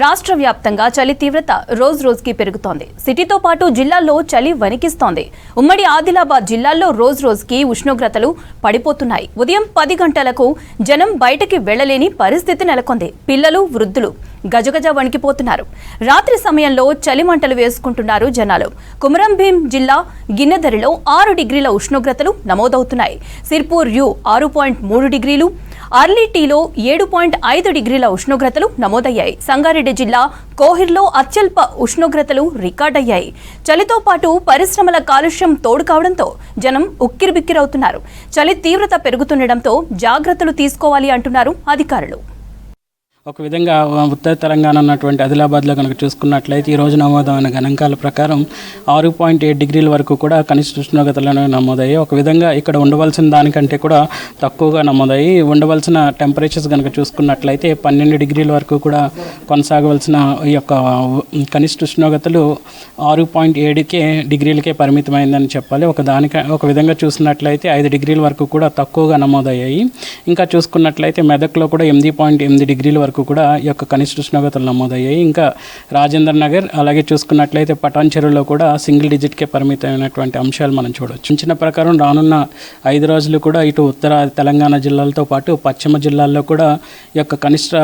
రాష్ట్ర వ్యాప్తంగా చలి తీవ్రత రోజు రోజుకి పెరుగుతోంది. సిటీతో పాటు జిల్లాల్లో చలి వణికిస్తోంది. ఉమ్మడి ఆదిలాబాద్ జిల్లాల్లో రోజు రోజుకి ఉష్ణోగ్రతలు పడిపోతున్నాయి. ఉదయం 10 గంటలకు జనం బయటకి వెళ్లలేని పరిస్థితి నెలకొంది. పిల్లలు, వృద్ధులు గజగజ వణికిపోతున్నారు. రాత్రి సమయంలో చలిమంటలు వేసుకుంటున్నారు జనాలు. కుమరం భీం జిల్లా గిన్నెదరిలో 6 డిగ్రీల ఉష్ణోగ్రతలు నమోదవుతున్నాయి. సిర్పూర్ యు 6.3 డిగ్రీలు, అర్లీటీలో 7.5 డిగ్రీల ఉష్ణోగ్రతలు నమోదయ్యాయి. సంగారెడ్డి జిల్లా కోహిర్లో అత్యల్ప ఉష్ణోగ్రతలు రికార్డయ్యాయి. చలితో పాటు పరిశ్రమల కాలుష్యం తోడు కావడంతో జనం ఉక్కిరిబిక్కిరవుతున్నారు. చలి తీవ్రత పెరుగుతుండటంతో జాగ్రత్తలు తీసుకోవాలి అంటున్నారు అధికారులు. ఒక విధంగా ఉత్తర తెలంగాణ ఉన్నటువంటి ఆదిలాబాద్లో కనుక చూసుకున్నట్లయితే ఈరోజు నమోదైన గణాంకాల ప్రకారం 6.7 డిగ్రీల వరకు కూడా కనిష్ట ఉష్ణోగ్రతలు నమోదయ్యాయి. ఒక విధంగా ఇక్కడ ఉండవలసిన దానికంటే కూడా తక్కువగా నమోదయ్యి ఉండవలసిన టెంపరేచర్స్ కనుక చూసుకున్నట్లయితే 12 డిగ్రీల వరకు కూడా కొనసాగవలసిన ఈ యొక్క కనిష్ట ఉష్ణోగ్రతలు 6.7 డిగ్రీలకే పరిమితమైందని చెప్పాలి. ఒక విధంగా చూసినట్లయితే 5 డిగ్రీల వరకు కూడా తక్కువగా నమోదయ్యాయి. ఇంకా చూసుకున్నట్లయితే మెదక్లో కూడా 8.8 డిగ్రీల వరకు కూడా ఈ యొక్క కనిష్ట ఉష్ణోగ్రతలు నమోదయ్యాయి. ఇంకా రాజేందర్ నగర్ అలాగే చూసుకున్నట్లయితే పటాన్ చెరువులో కూడా సింగిల్ డిజిట్కే పరిమితమైనటువంటి అంశాలు మనం చూడవచ్చు. అంచనా ప్రకారం రానున్న 5 రోజులు కూడా ఇటు ఉత్తర తెలంగాణ జిల్లాలతో పాటు పశ్చిమ జిల్లాల్లో కూడా ఈ యొక్క కనిష్ట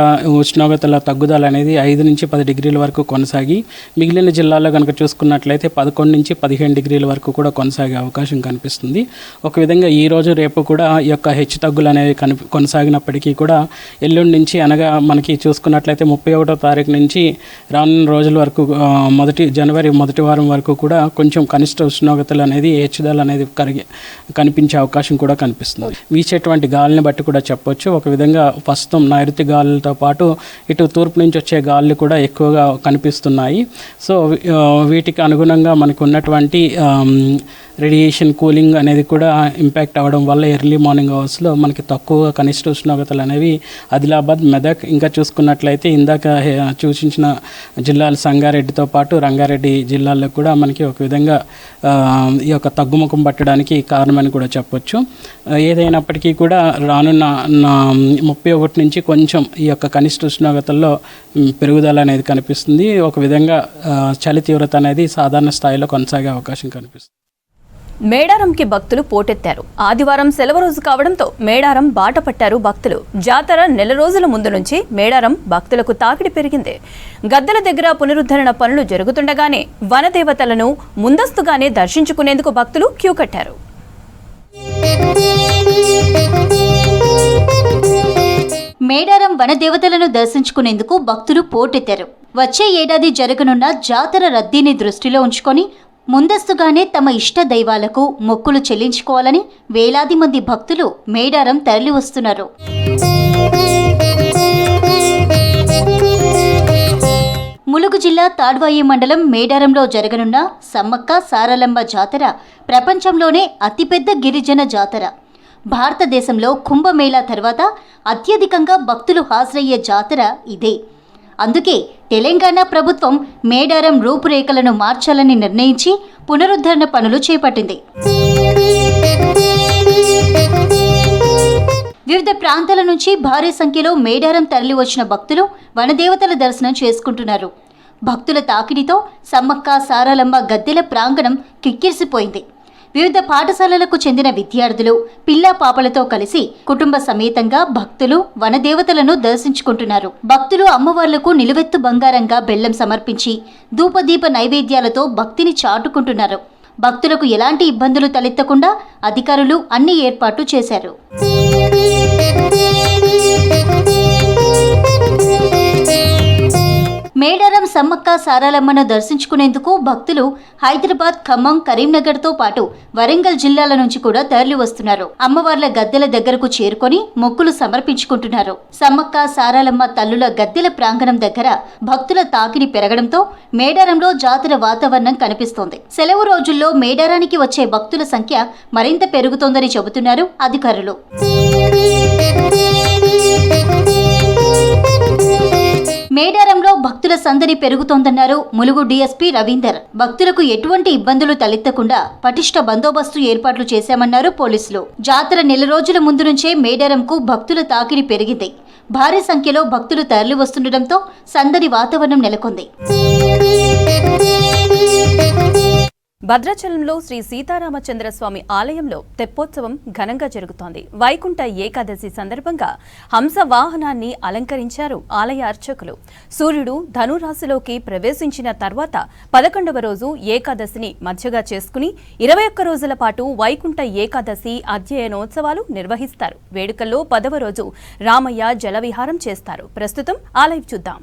ఉష్ణోగ్రతల తగ్గుదల అనేది 5 నుంచి 10 డిగ్రీల వరకు కొనసాగి మిగిలిన జిల్లాల్లో కనుక చూసుకున్నట్లయితే 11 నుంచి 15 డిగ్రీల వరకు కూడా కొనసాగే అవకాశం కనిపిస్తుంది. ఒక విధంగా ఈ రోజు రేపు కూడా ఈ యొక్క హెచ్చు తగ్గులు అనేవి కొనసాగినప్పటికీ కూడా ఎల్లుండి నుంచి అనగా మనకి చూసుకున్నట్లయితే 31వ తారీఖు నుంచి రానున్న రోజుల వరకు జనవరి మొదటి వారం వరకు కూడా కొంచెం కనిష్ట ఉష్ణోగ్రతలు అనేది హెచ్చుదల అనేది కనిపించే అవకాశం కూడా కనిపిస్తుంది. వీచేటువంటి గాలిని బట్టి కూడా చెప్పొచ్చు. ఒక విధంగా ప్రస్తుతం నైరుతి గాలులతో పాటు ఇటు తూర్పు నుంచి వచ్చే గాలులు కూడా ఎక్కువగా కనిపిస్తున్నాయి. సో వీటికి అనుగుణంగా మనకు ఉన్నటువంటి రేడియేషన్ కూలింగ్ అనేది కూడా ఇంపాక్ట్ అవ్వడం వల్ల ఎర్లీ మార్నింగ్ అవర్స్లో మనకి తక్కువ కనిష్ట ఉష్ణోగ్రతలు అనేవి ఆదిలాబాద్, మెదక్ ఇంకా చూసుకున్నట్లయితే ఇందాక సూచించిన జిల్లాలు సంగారెడ్డితో పాటు రంగారెడ్డి జిల్లాల్లో కూడా మనకి ఒక విధంగా ఈ యొక్క తగ్గుముఖం పట్టడానికి కారణమని కూడా చెప్పొచ్చు. ఏదైనప్పటికీ కూడా రానున్న 31 నుంచి కొంచెం ఈ యొక్క కనిష్ట ఉష్ణోగ్రతల్లో పెరుగుదల అనేది కనిపిస్తుంది. ఒక విధంగా చలి తీవ్రత అనేది సాధారణ స్థాయిలో కొనసాగే అవకాశం కనిపిస్తుంది. మేడారంకి భక్తులు పోటెత్తారు. ఆదివారం సెలవు రోజు కావడంతో మేడారం బాట పట్టారు భక్తులు. జాతర నెల రోజుల ముందు నుంచి మేడారం భక్తులకు తాకిడి పెరిగింది. గద్దెల దగ్గర పునరుద్ధరణ పనులు జరుగుతుండగానే వనదేవతలను ముందస్తుగానే దర్శించుకునేందుకు భక్తులు క్యూ కట్టారు. మేడారం వనదేవతలను దర్శించుకునేందుకు భక్తులు పోటెత్తారు. వచ్చే ఏడాది జరగనున్న జాతర రద్దీని దృష్టిలో ఉంచుకొని ముందస్తుగానే తమ ఇష్ట దైవాలకు మొక్కులు చెల్లించుకోవాలని వేలాది మంది భక్తులు మేడారం తరలి వస్తున్నారు. ములుగు జిల్లా తాడ్వాయి మండలం మేడారంలో జరగనున్న సమ్మక్క సారలమ్మ జాతర ప్రపంచంలోనే అతిపెద్ద గిరిజన జాతర. భారతదేశంలో కుంభమేళా తర్వాత అత్యధికంగా భక్తులు హాజరయ్యే జాతర ఇదే. అందుకే తెలంగాణ ప్రభుత్వం మేడారం రూపురేఖలను మార్చాలని నిర్ణయించి పునరుద్ధరణ పనులు చేపట్టింది. వివిధ ప్రాంతాల నుంచి భారీ సంఖ్యలో మేడారం తరలి వచ్చిన భక్తులు వనదేవతల దర్శనం చేసుకుంటున్నారు. భక్తుల తాకిడితో సమ్మక్క సారలమ్మ గద్దెల ప్రాంగణం కిక్కిరిసిపోయింది. వివిధ పాఠశాలలకు చెందిన విద్యార్థులు పిల్లా పాపలతో కలిసి కుటుంబ సమేతంగా భక్తులు వనదేవతలను దర్శించుకుంటున్నారు. భక్తులు అమ్మవార్లకు నిలువెత్తు బంగారంగా బెల్లం సమర్పించి ధూపదీప నైవేద్యాలతో భక్తిని చాటుకుంటున్నారు. భక్తులకు ఎలాంటి ఇబ్బందులు తలెత్తకుండా అధికారులు అన్ని ఏర్పాట్లు చేశారు. మేడారం సమ్మక్క సారలమ్మను దర్శించుకునేందుకు భక్తులు హైదరాబాద్, ఖమ్మం, కరీంనగర్తో పాటు వరంగల్ జిల్లాల నుంచి కూడా తరలి వస్తున్నారు. అమ్మవార్ల గద్దెల దగ్గరకు చేరుకొని మొక్కులు సమర్పించుకుంటున్నారు. సమ్మక్క సారలమ్మ తల్లుల గద్దెల ప్రాంగణం దగ్గర భక్తుల తాకిడి పెరగడంతో మేడారంలో జాతర వాతావరణం కనిపిస్తోంది. సెలవు రోజుల్లో మేడారానికి వచ్చే భక్తుల సంఖ్య మరింత పెరుగుతోందని చెబుతున్నారు అధికారులు. మేడారంలో భక్తుల సందడి పెరుగుతోందన్నారు ములుగు డీఎస్పీ రవీందర్. భక్తులకు ఎటువంటి ఇబ్బందులు తలెత్తకుండా పటిష్ట బందోబస్తు ఏర్పాట్లు చేశామన్నారు పోలీసులు. జాతర నెల రోజుల ముందు నుంచే మేడారంకు భక్తుల తాకిడి పెరిగింది. భారీ సంఖ్యలో భక్తులు తరలి వస్తుండటంతో సందడి వాతావరణం నెలకొంది. భద్రాచలంలో శ్రీ సీతారామచంద్ర స్వామి ఆలయంలో తెప్పోత్సవం ఘనంగా జరుగుతోంది. వైకుంఠ ఏకాదశి సందర్భంగా హంస వాహనాన్ని అలంకరించారు ఆలయ అర్చకులు. సూర్యుడు ధనురాశిలోకి ప్రవేశించిన తర్వాత 11వ రోజు ఏకాదశిని మధ్యగా చేసుకుని 21 రోజుల పాటు వైకుంఠ ఏకాదశి అధ్యయనోత్సవాలు నిర్వహిస్తారు. వేడుకల్లో 10వ రోజు రామయ్య జలవిహారం చేస్తారు. ప్రస్తుతం ఆ లైవ్ చూద్దాం.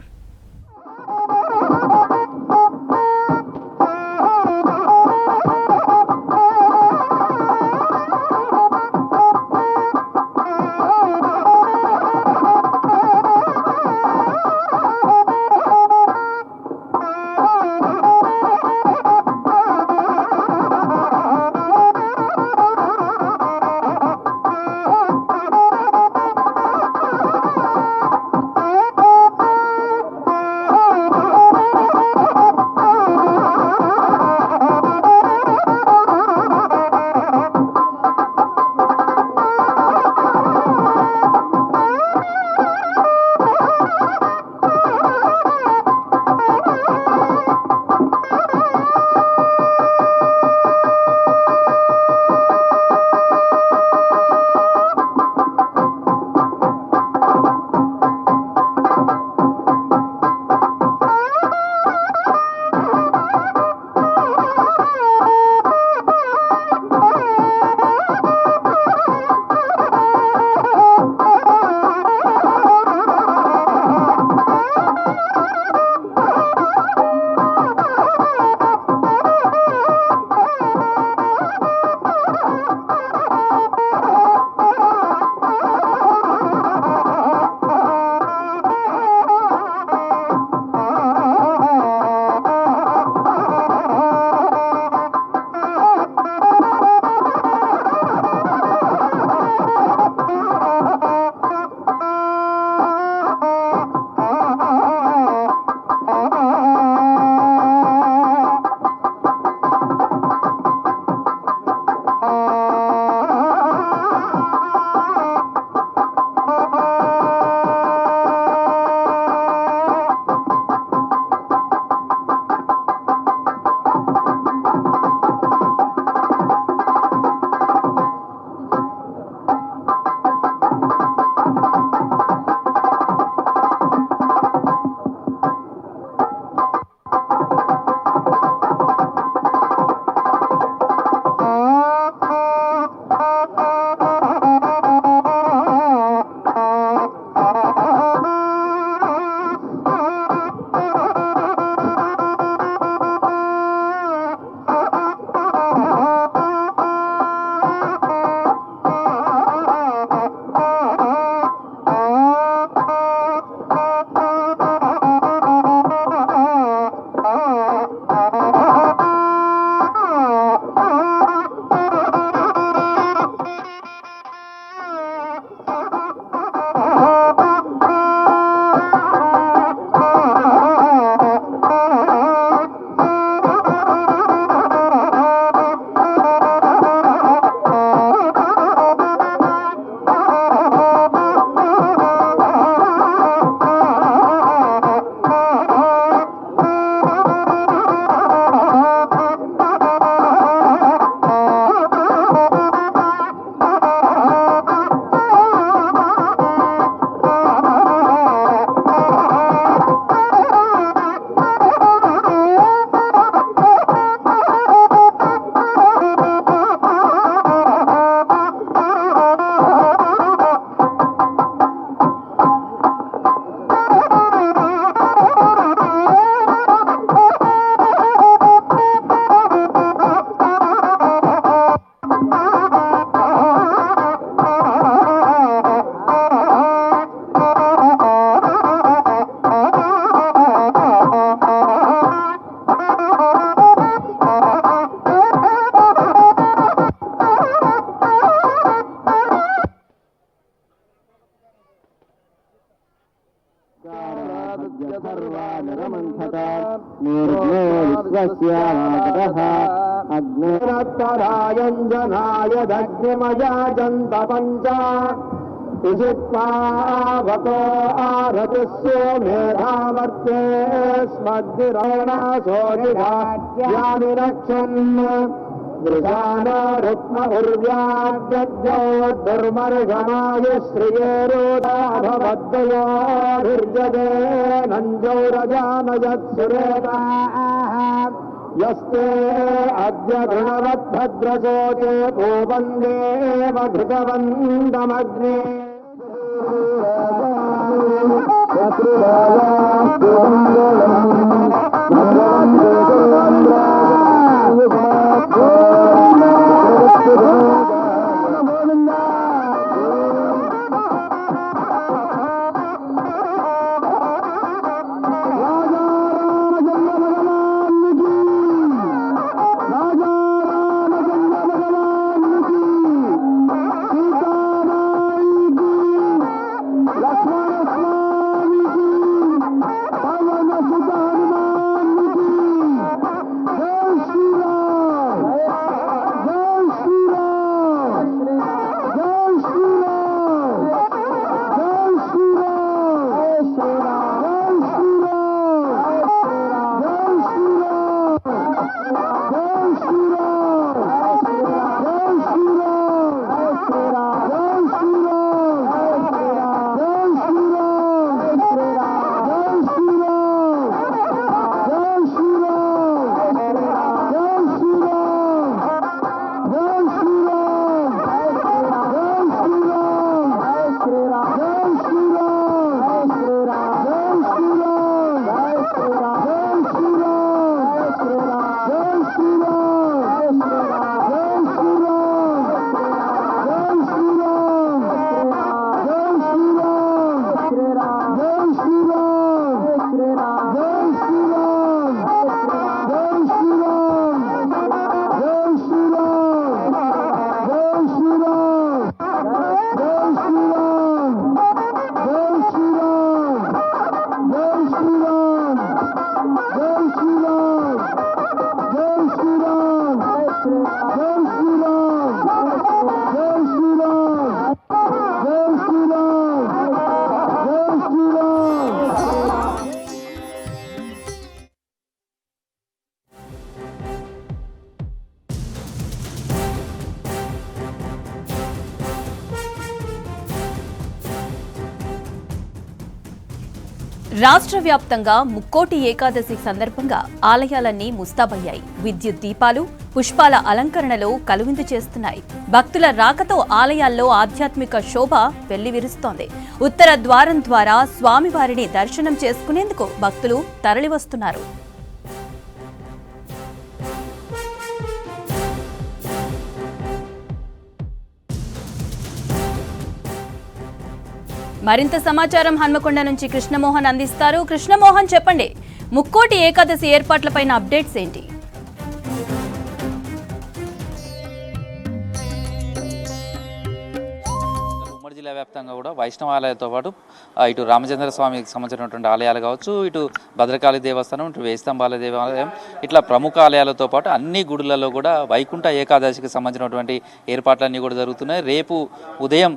అగ్నిరత్తరాయంజనాయ దగ్నిమయాజంత పంచ విజిత్వావతో ఆరతిస్సు మేధావర్తే స్మగ్నిరణసోజిఘాట్యానిరక్షన్ దృశానో రుక్మఉర్వ్యాద్యో దుర్మర్గమాయ శ్రియేరుదాభవద్దయోర్జగే నంజౌరజానయత్సురేతాః యస్తే అద్య గృణవద్భద్రశోచే భూవందేవ ఘృతవందమగ్నే రాష్ట్ర వ్యాప్తంగా ముక్కోటి ఏకాదశి సందర్భంగా ఆలయాలన్నీ ముస్తాబయ్యాయి. విద్యుత్ దీపాలు, పుష్పాల అలంకరణలో కలువిందు చేస్తున్నాయి. భక్తుల రాకతో ఆలయాల్లో ఆధ్యాత్మిక శోభ వెల్లివిరుస్తోంది. ఉత్తర ద్వారం ద్వారా స్వామివారిని దర్శనం చేసుకునేందుకు భక్తులు తరలివస్తున్నారు. మరింత సమాచారం హన్మకొండ నుంచి కృష్ణమోహన్ అందిస్తారు. కృష్ణమోహన్, చెప్పండి, ముక్కోటి ఏకాదశి ఏర్పాట్లపైన అప్డేట్స్ ఏంటి? ఉమ్మడి జిల్లా వ్యాప్తంగా కూడా వైష్ణవ ఆలయాలతో పాటు ఇటు రామచంద్ర స్వామికి సంబంధించినటువంటి ఆలయాలు కావచ్చు, ఇటు భద్రకాళి దేవస్థానం, ఇటు వేయిస్తంభాల దేవాలయం, ఇట్లా ప్రముఖ ఆలయాలతో పాటు అన్ని గుడులలో కూడా వైకుంఠ ఏకాదశికి సంబంధించినటువంటి ఏర్పాట్లన్నీ కూడా జరుగుతున్నాయి. రేపు ఉదయం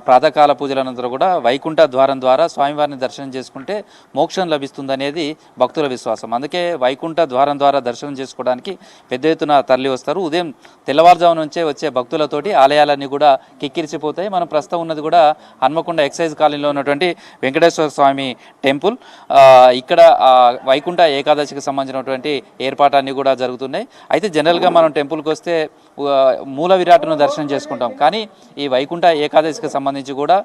ప్రాతకాల పూజల అనంతరం కూడా వైకుంఠ ద్వారం ద్వారా స్వామివారిని దర్శనం చేసుకుంటే మోక్షం లభిస్తుందనేది భక్తుల విశ్వాసం. అందుకే వైకుంఠ ద్వారం ద్వారా దర్శనం చేసుకోవడానికి పెద్ద ఎత్తున తరలి వస్తారు. ఉదయం తెల్లవారుజాము నుంచే వచ్చే భక్తులతోటి ఆలయాలన్నీ కూడా కిక్కిరిసిపోతాయి. మనం ప్రస్తుతం ఉన్నది కూడా హన్మకొండ ఎక్సైజ్ కాలనీలో ఉన్నటువంటి వెంకటేశ్వర స్వామి టెంపుల్. ఇక్కడ వైకుంఠ ఏకాదశికి సంబంధించినటువంటి ఏర్పాట్లన్నీ కూడా జరుగుతున్నాయి. అయితే జనరల్గా మనం టెంపుల్కి వస్తే మూల విరాట్ను దర్శనం చేసుకుంటాం, కానీ ఈ వైకుంఠ ఏకాదశికి సంబంధించి కూడా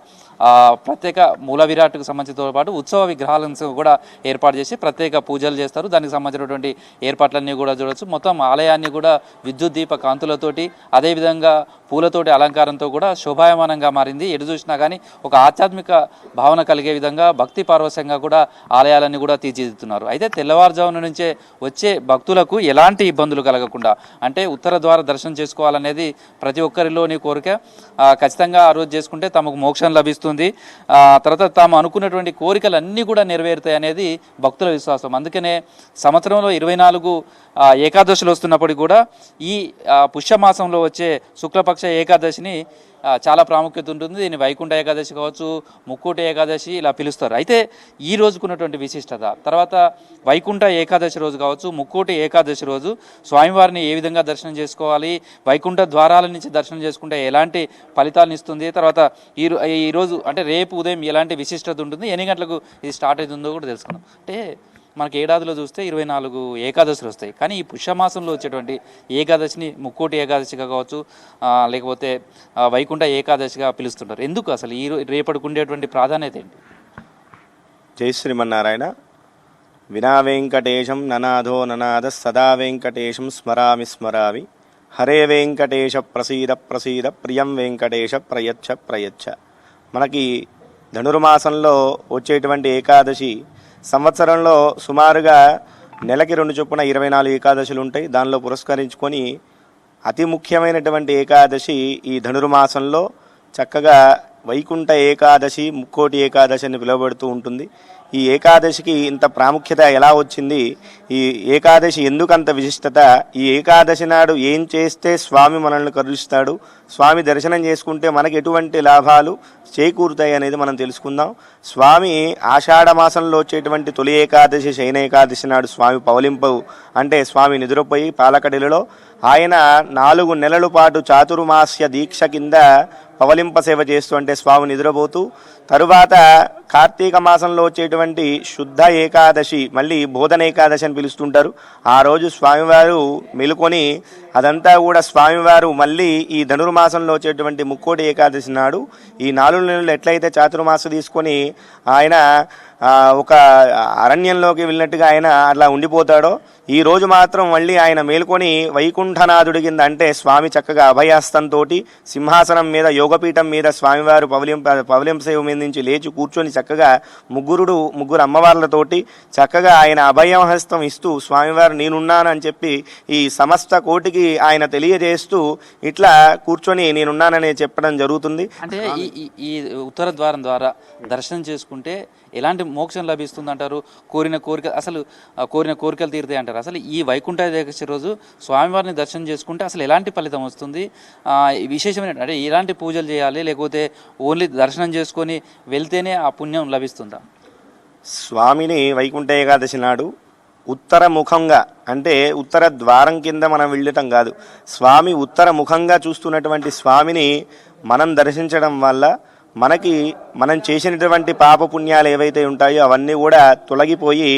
ప్రత్యేక మూల విరాట్కు సంబంధించినతో పాటు ఉత్సవ విగ్రహాలను కూడా ఏర్పాటు చేసి ప్రత్యేక పూజలు చేస్తారు. దానికి సంబంధించినటువంటి ఏర్పాట్లన్నీ కూడా చూడవచ్చు. మొత్తం ఆలయాన్ని కూడా విద్యుత్ దీప కాంతులతోటి, అదేవిధంగా పూలతోటి అలంకారంతో కూడా శోభాయమానంగా మారింది. ఎటు చూసినా కానీ ఒక ఆధ్యాత్మిక భావన కలిగే విధంగా భక్తి పారవశ్యంగా కూడా ఆలయాలన్నీ కూడా తీర్చిదిద్దుతున్నారు. అయితే తెల్లవారుజామున నుంచే వచ్చే భక్తులకు ఎలాంటి ఇబ్బందులు కలగకుండా, అంటే ఉత్తర ద్వార దర్శనం చేసుకోవాలనేది ప్రతి ఒక్కరిలోని కోరిక. ఖచ్చితంగా ఆ రోజు చేసుకుంటే తమకు మోక్షం లభిస్తుంది, తర్వాత తాము అనుకున్నటువంటి కోరికలన్నీ కూడా నెరవేరుతాయి అనేది భక్తుల విశ్వాసం. అందుకనే సంవత్సరంలో 24 ఏకాదశులు వస్తున్నప్పటికీ కూడా ఈ పుష్యమాసంలో వచ్చే శుక్లపక్ష ఏకాదశిని చాలా ప్రాముఖ్యత ఉంటుంది. దీన్ని వైకుంఠ ఏకాదశి కావచ్చు, ముక్కోటి ఏకాదశి ఇలా పిలుస్తారు. అయితే ఈ రోజుకున్నటువంటి విశిష్టత, తర్వాత వైకుంఠ ఏకాదశి రోజు కావచ్చు, ముక్కోటి ఏకాదశి రోజు స్వామివారిని ఏ విధంగా దర్శనం చేసుకోవాలి, వైకుంఠ ద్వారాల నుంచి దర్శనం చేసుకుంటే ఎలాంటి ఫలితాలను ఇస్తుంది, తర్వాత ఈరోజు అంటే రేపు ఉదయం ఎలాంటి విశిష్టత ఉంటుంది, ఎన్ని గంటలకు ఇది స్టార్ట్ అవుతుందో కూడా తెలుసుకుందాం. అంటే మనకి ఏడాదిలో చూస్తే 24 ఏకాదశులు వస్తాయి, కానీ ఈ పుష్యమాసంలో వచ్చేటువంటి ఏకాదశిని ముక్కోటి ఏకాదశిగా కావచ్చు, లేకపోతే వైకుంఠ ఏకాదశిగా పిలుస్తుంటారు. ఎందుకు అసలు రేపటికి ఉండేటువంటి ప్రాధాన్యత ఏంటి? జై శ్రీమన్నారాయణ. వినా వెంకటేశం ననాథో ననాథ సదా వెంకటేశం స్మరామి స్మరామి. హరే వెంకటేశ ప్రసీద ప్రసీద ప్రియం వెంకటేశ ప్రయచ్చ ప్రయచ్చ. మనకి ధనుర్మాసంలో వచ్చేటువంటి ఏకాదశి సంవత్సరంలో సుమారుగా నెలకి 2 చొప్పున 24 ఏకాదశులు ఉంటాయి. దానిలో పురస్కరించుకొని అతి ముఖ్యమైనటువంటి ఏకాదశి ఈ ధనుర్మాసంలో చక్కగా వైకుంఠ ఏకాదశి, ముక్కోటి ఏకాదశి అని పిలువబడుతూ ఉంటుంది. ఈ ఏకాదశికి ఇంత ప్రాముఖ్యత ఎలా వచ్చింది, ఈ ఏకాదశి ఎందుకంత విశిష్టత, ఈ ఏకాదశి నాడు ఏం చేస్తే స్వామి మనల్ని కరుణిస్తాడు, స్వామి దర్శనం చేసుకుంటే మనకి ఎటువంటి లాభాలు చేకూరుతాయి అనేది మనం తెలుసుకుందాం. స్వామి ఆషాఢ మాసంలో వచ్చేటువంటి తొలి ఏకాదశి శయన ఏకాదశి నాడు స్వామి పవలింపు, అంటే స్వామి నిద్రపోయి పాలకడిలలో ఆయన 4 నెలల పాటు చాతుర్మాస్య దీక్ష కింద పవలింప సేవ చేస్తూ, అంటే స్వామి నిద్రపోతూ, తరువాత కార్తీక మాసంలో వచ్చేటువంటి శుద్ధ ఏకాదశి, మళ్ళీ బోధన ఏకాదశి అని పిలుస్తుంటారు. ఆ రోజు స్వామివారు మెలుకొని అదంతా కూడా స్వామివారు మళ్ళీ ఈ ధనుర్మాసంలో వచ్చేటువంటి ముక్కోటి ఏకాదశి నాడు ఈ 4 నెలలు ఎట్లయితే చాతుర్మాస తీసుకొని ఆయన ఒక అరణ్యంలోకి వెళ్ళినట్టుగా ఆయన అట్లా ఉండిపోతాడో, ఈ రోజు మాత్రం మళ్ళీ ఆయన మేల్కొని వైకుంఠనాథుడి కింద, అంటే స్వామి చక్కగా అభయహస్తంతో సింహాసనం మీద యోగపీఠం మీద స్వామివారు పవలింప సేవ మీద నుంచి లేచి కూర్చొని చక్కగా ముగ్గురు అమ్మవార్లతోటి చక్కగా ఆయన అభయహస్తం ఇస్తూ స్వామివారు నేనున్నానని చెప్పి ఈ సమస్త కోటికి ఆయన తెలియజేస్తూ ఇట్లా కూర్చొని నేనున్నానని చెప్పడం జరుగుతుంది. అంటే ఈ ఉత్తర ద్వారం ద్వారా దర్శనం చేసుకుంటే ఎలాంటి మోక్షం లభిస్తుంది అంటారు? కోరిన కోరికలు తీరుతాయి అంటారు. అసలు ఈ వైకుంఠ ఏకాదశి రోజు స్వామివారిని దర్శనం చేసుకుంటే అసలు ఎలాంటి ఫలితం వస్తుంది? విశేషమైన అంటే ఎలాంటి పూజలు చేయాలి, లేకపోతే ఓన్లీ దర్శనం చేసుకొని వెళ్తేనే ఆ పుణ్యం లభిస్తుందా? స్వామిని వైకుంఠ ఏకాదశి నాడు ఉత్తర ముఖంగా, అంటే ఉత్తర ద్వారం కింద మనం వెళ్ళటం కాదు, స్వామి ఉత్తర ముఖంగా చూస్తున్నటువంటి స్వామిని మనం దర్శించడం వల్ల మనం చేసినటువంటి పాపపుణ్యాలు ఏవైతే ఉంటాయో అవన్నీ కూడా తొలగిపోయి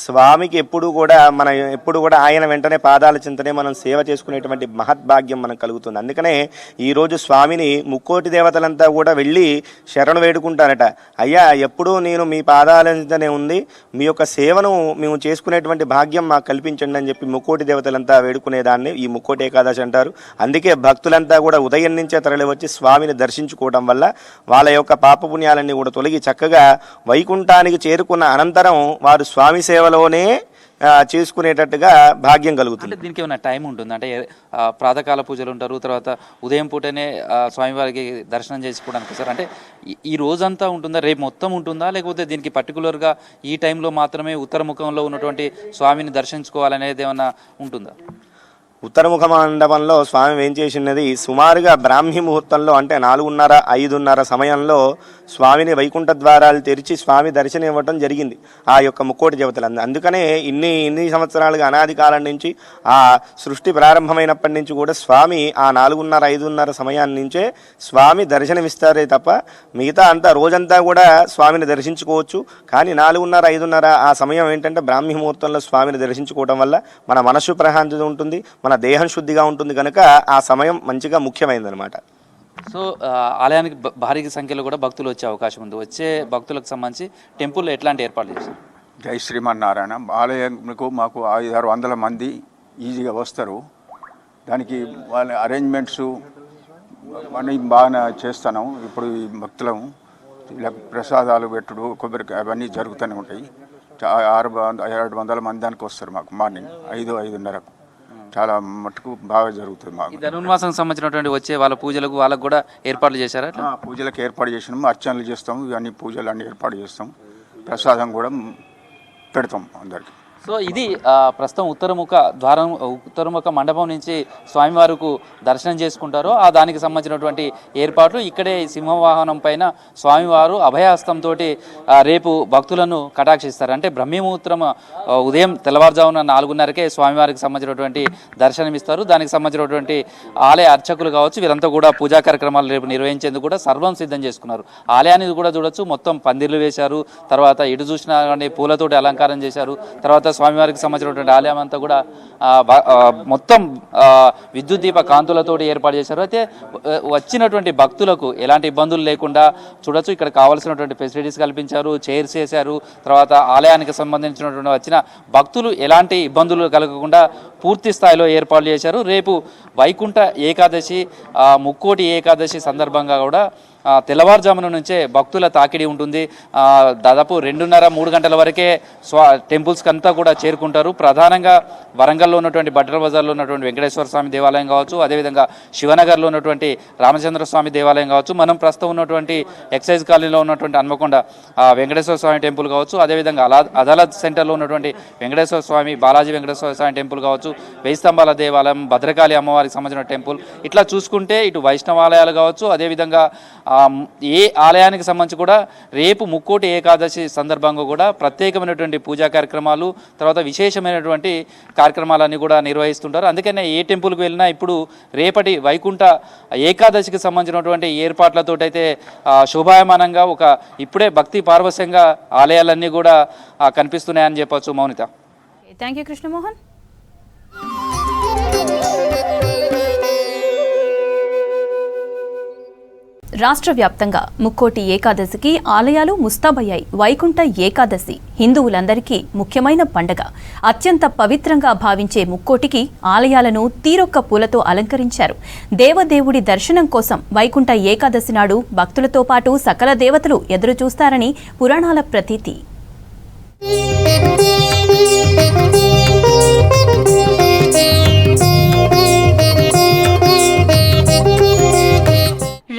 స్వామికి ఎప్పుడు కూడా ఆయన వెంటనే పాదాల చింతనే మనం సేవ చేసుకునేటువంటి మహద్భాగ్యం మనకు కలుగుతుంది. అందుకనే ఈరోజు స్వామిని ముక్కోటి దేవతలంతా కూడా వెళ్ళి శరణు వేడుకుంటారట. అయ్యా, ఎప్పుడూ నేను మీ పాదాల చింతనే ఉంది, మీ యొక్క సేవను మేము చేసుకునేటువంటి భాగ్యం మాకు కల్పించండి అని చెప్పి ముక్కోటి దేవతలంతా వేడుకునేదాన్ని ఈ ముక్కోటి ఏకాదశి అంటారు. అందుకే భక్తులంతా కూడా ఉదయం నుంచే తరలి వచ్చి స్వామిని దర్శించుకోవడం వల్ల వాళ్ళ యొక్క పాపపుణ్యాలన్నీ కూడా తొలగి చక్కగా వైకుంఠానికి చేరుకున్న అనంతరం వారు స్వామి సేవలోనే చేసుకునేటట్టుగా భాగ్యం కలుగుతుంది. అంటే దీనికి ఏమైనా టైం ఉంటుంది? అంటే ప్రాతకాల పూజలు ఉంటారు, తర్వాత ఉదయం పూటనే స్వామివారికి దర్శనం చేసుకోవడానికి సార్, అంటే ఈ రోజంతా ఉంటుందా, రేపు మొత్తం ఉంటుందా, లేకపోతే దీనికి పర్టికులర్గా ఈ టైంలో మాత్రమే ఉత్తరముఖంలో ఉన్నటువంటి స్వామిని దర్శించుకోవాలనేది ఏమైనా ఉంటుందా? ఉత్తరముఖ మండపంలో స్వామి ఏం చేసినది, సుమారుగా బ్రాహ్మీ ముహూర్తంలో, అంటే 4:30, 5:30 సమయంలో స్వామిని వైకుంఠ ద్వారాలు తెరిచి స్వామి దర్శనం ఇవ్వటం జరిగింది ఆ యొక్క ముక్కోటి దేవతలు. అందుకనే ఇన్ని సంవత్సరాలుగా అనాది కాలం నుంచి ఆ సృష్టి ప్రారంభమైనప్పటి నుంచి కూడా స్వామి ఆ 4:30, 5:30 సమయాన్ని నుంచే స్వామి దర్శనమిస్తారే తప్ప మిగతా అంతా రోజంతా కూడా స్వామిని దర్శించుకోవచ్చు. కానీ 4:30, 5:30 ఆ సమయం ఏంటంటే బ్రాహ్మీ ముహూర్తంలో స్వామిని దర్శించుకోవడం వల్ల మన మనస్సు ప్రశాంతత ఉంటుంది, మన దేహం శుద్ధిగా ఉంటుంది, కనుక ఆ సమయం మంచిగా ముఖ్యమైనదనమాట. సో ఆలయానికి భారీ సంఖ్యలో కూడా భక్తులు వచ్చే అవకాశం ఉంది. వచ్చే భక్తులకు సంబంధించి టెంపుల్లో ఎట్లాంటి ఏర్పాట్లు చేస్తారు? జై శ్రీమన్నారాయణ. ఆలయంకు మాకు 500-600 మంది ఈజీగా వస్తారు. దానికి వాళ్ళ అరేంజ్మెంట్స్ మనం బాగా చేస్తున్నాం. ఇప్పుడు ఈ భక్తులము ఇలా ప్రసాదాలు పెట్టుడు, కొబ్బరికాయ అవన్నీ జరుగుతూనే ఉంటాయి. 600-700 మంది దానికి వస్తారు మాకు మార్నింగ్ 5-5:30కు. చాలా మటుకు బాగా జరుగుతుంది మాకు. ఈ ధనుర్మాసం సంబంధించినటువంటి వచ్చే వాళ్ళ పూజలకు వాళ్ళకు కూడా ఏర్పాట్లు చేశారా? పూజలకు ఏర్పాటు చేసినాము, అర్చనలు చేస్తాము, ఇవన్నీ పూజలు అన్నీ ఏర్పాటు చేస్తాం, ప్రసాదం కూడా పెడతాం అందరికి. సో ఇది ప్రస్తుతం ఉత్తరముఖ మండపం నుంచి స్వామివారికి దర్శనం చేసుకుంటారో దానికి సంబంధించినటువంటి ఏర్పాట్లు. ఇక్కడే సింహవాహనం పైన స్వామివారు అభయహస్తంతో రేపు భక్తులను కటాక్షిస్తారు. అంటే బ్రహ్మముహూర్తం ఉదయం తెల్లవారుజామున 4:30కే స్వామివారికి సంబంధించినటువంటి దర్శనం ఇస్తారు. దానికి సంబంధించినటువంటి ఆలయ అర్చకులు కావచ్చు, వీరంతా కూడా పూజా కార్యక్రమాలు రేపు నిర్వహించేందుకు కూడా సర్వం సిద్ధం చేసుకున్నారు. ఆలయాన్ని కూడా చూడొచ్చు, మొత్తం పందిర్లు వేశారు, తర్వాత ఇటు చూసిన పూలతోటి అలంకారం చేశారు. తర్వాత స్వామివారికి సంబంధించినటువంటి ఆలయం అంతా కూడా మొత్తం విద్యుత్ దీప కాంతులతోటి ఏర్పాటు చేశారు. అయితే వచ్చినటువంటి భక్తులకు ఎలాంటి ఇబ్బందులు లేకుండా చూడొచ్చు. ఇక్కడ కావాల్సినటువంటి ఫెసిలిటీస్ కల్పించారు, చైర్స్ వేశారు. తర్వాత ఆలయానికి సంబంధించినటువంటి వచ్చిన భక్తులు ఎలాంటి ఇబ్బందులు కలగకుండా పూర్తి స్థాయిలో ఏర్పాట్లు చేశారు. రేపు వైకుంఠ ఏకాదశి, ముక్కోటి ఏకాదశి సందర్భంగా కూడా తెల్లవారుజామున నుంచే భక్తుల తాకిడి ఉంటుంది. దాదాపు 2:30-3 గంటల వరకే టెంపుల్స్కి అంతా కూడా చేరుకుంటారు. ప్రధానంగా వరంగల్లో ఉన్నటువంటి బట్టర్ బజార్లో ఉన్నటువంటి వెంకటేశ్వర స్వామి దేవాలయం కావచ్చు, అదేవిధంగా శివనగర్లో ఉన్నటువంటి రామచంద్ర స్వామి దేవాలయం కావచ్చు, మనం ప్రస్తుతం ఉన్నటువంటి ఎక్సైజ్ కాలనీలో ఉన్నటువంటి హన్మకొండ వెంకటేశ్వర స్వామి టెంపుల్ కావచ్చు, అదేవిధంగా అదాలత్ సెంటర్లో ఉన్నటువంటి వెంకటేశ్వర స్వామి, బాలాజీ వెంకటేశ్వర స్వామి టెంపుల్ కావచ్చు, 1000 స్తంభాల దేవాలయం, భద్రకాళి అమ్మవారికి సంబంధించిన టెంపుల్, ఇట్లా చూసుకుంటే ఇటు వైష్ణవాలయాలు కావచ్చు, అదేవిధంగా ఏ ఆలయానికి సంబంధించి కూడా రేపు ముక్కోటి ఏకాదశి సందర్భంగా కూడా ప్రత్యేకమైనటువంటి పూజా కార్యక్రమాలు, తర్వాత విశేషమైనటువంటి కార్యక్రమాలన్నీ కూడా నిర్వహిస్తుంటారు. అందుకనే ఏ టెంపుల్కి వెళ్ళినా ఇప్పుడు రేపటి వైకుంఠ ఏకాదశికి సంబంధించినటువంటి ఏర్పాట్లతోటైతే శోభాయమానంగా ఇప్పుడే భక్తి పార్వశ్యంగా ఆలయాలన్నీ కూడా కనిపిస్తున్నాయని చెప్పొచ్చు. మౌనిత. Thank you Krishnamohan. రాష్ట్ర వ్యాప్తంగా ముక్కోటి ఏకాదశికి ఆలయాలు ముస్తాబయ్యాయి. వైకుంఠ ఏకాదశి హిందువులందరికీ ముఖ్యమైన పండగ. అత్యంత పవిత్రంగా భావించే ముక్కోటికి ఆలయాలను తీరొక్క పూలతో అలంకరించారు. దేవదేవుడి దర్శనం కోసం వైకుంఠ ఏకాదశి నాడు భక్తులతో పాటు సకల దేవతలు ఎదురుచూస్తారని పురాణాల ప్రతీతి.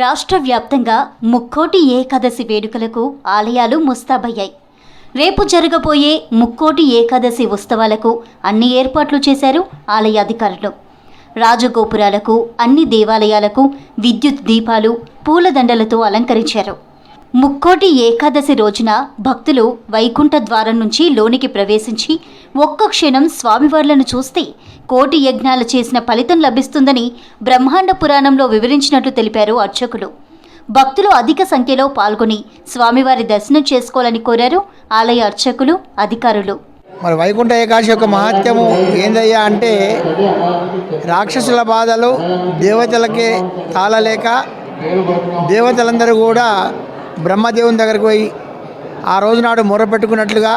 రాష్ట్ర వ్యాప్తంగా ముక్కోటి ఏకాదశి వేడుకలకు ఆలయాలు ముస్తాబయ్యాయి. రేపు జరగబోయే ముక్కోటి ఏకాదశి ఉత్సవాలకు అన్ని ఏర్పాట్లు చేశారు ఆలయ అధికారులు. రాజగోపురాలకు, అన్ని దేవాలయాలకు విద్యుత్ దీపాలు, పూలదండలతో అలంకరించారు. ముక్కోటి ఏకాదశి రోజున భక్తులు వైకుంఠ ద్వారం నుంచి లోనికి ప్రవేశించి ఒక్క క్షణం స్వామివార్లను చూస్తే కోటి యజ్ఞాలు చేసిన ఫలితం లభిస్తుందని బ్రహ్మాండ పురాణంలో వివరించినట్టు తెలిపారు అర్చకులు. భక్తులు అధిక సంఖ్యలో పాల్గొని స్వామివారి దర్శనం చేసుకోవాలని కోరారు ఆలయ అర్చకులు, అధికారులు. మరి వైకుంఠ ఏకాదశి యొక్క మహత్యము ఏందయ్యా అంటే, రాక్షసుల బాధలు దేవతలకే తాళలేక దేవతలందరూ కూడా బ్రహ్మదేవుని దగ్గరికి పోయి ఆ రోజునాడు మొరపెట్టుకున్నట్లుగా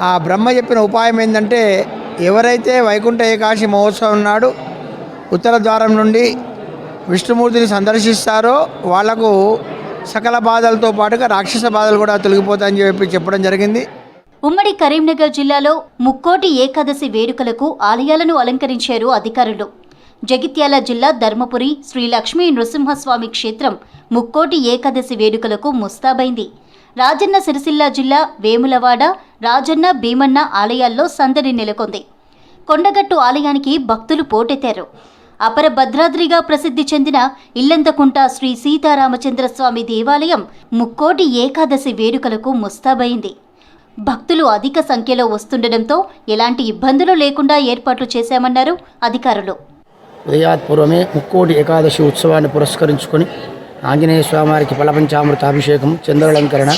ఆ బ్రహ్మ చెప్పిన ఉపాయం ఏంటంటే, ఎవరైతే వైకుంఠ ఏకాదశి మహోత్సవం నాడు ఉత్తర ద్వారం నుండి విష్ణుమూర్తిని సందర్శిస్తారో వాళ్లకు సకల బాధలతో పాటుగా రాక్షస బాధలు కూడా తొలగిపోతాయని చెప్పడం జరిగింది. ఉమ్మడి కరీంనగర్ జిల్లాలో ముక్కోటి ఏకాదశి వేడుకలకు ఆలయాలను అలంకరించారు అధికారులు. జగిత్యాల జిల్లా ధర్మపురి శ్రీ లక్ష్మీ నృసింహస్వామి క్షేత్రం ముక్కోటి ఏకాదశి వేడుకలకు ముస్తాబైంది. రాజన్న సిరిసిల్ల జిల్లా వేములవాడ, రాజన్న, భీమన్న ఆలయాల్లో సందడి నెలకొంది. కొండగట్టు ఆలయానికి భక్తులు పోటెత్తారు. అపర భద్రాద్రిగా ప్రసిద్ధి చెందిన ఇల్లంతకుంట శ్రీ సీతారామచంద్రస్వామి దేవాలయం ముక్కోటి ఏకాదశి వేడుకలకు ముస్తాబైంది. భక్తులు అధిక సంఖ్యలో వస్తుండటంతో ఎలాంటి ఇబ్బందులు లేకుండా ఏర్పాట్లు చేశామన్నారు అధికారులు. ఉదయాత్పూర్వమే ముక్కోటి ఏకాదశి ఉత్సవాన్ని పురస్కరించుకొని ఆంజనేయ స్వామివారికి ఫలపంచామృతాభిషేకం, చంద్రాలంకరణ,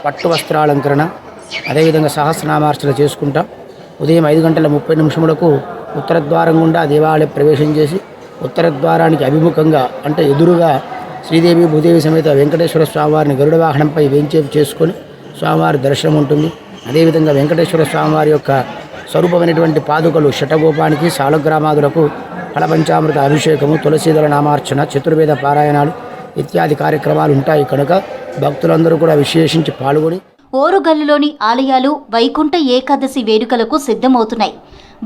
పట్టు వస్త్రాలంకరణ, అదేవిధంగా సహస్రనామార్చన చేసుకుంటా ఉదయం 5:30 ఉత్తర ద్వారం గుండా దేవాలయ ప్రవేశం చేసి ఉత్తర ద్వారానికి అభిముఖంగా అంటే ఎదురుగా శ్రీదేవి భూదేవి సమేత వెంకటేశ్వర స్వామివారిని గరుడ వాహనంపై వేంచేపు చేసుకొని స్వామివారి దర్శనం ఉంటుంది. అదేవిధంగా వెంకటేశ్వర స్వామివారి యొక్క స్వరూపమైనటువంటి పాదుకలు షటగోపానికి, సాలగ్రామాదులకు ఫలపంచామృత అభిషేకము, తులసీదళ నామార్చన, చతుర్వేద పారాయణాలు ఇత్యాది కార్యక్రమాలు ఉంటాయి కనుక భక్తులందరూ కూడా విశేషించి పాల్గొని ఓరుగల్లులోని ఆలయాలు వైకుంఠ ఏకాదశి వేడుకలకు సిద్ధమవుతున్నాయి.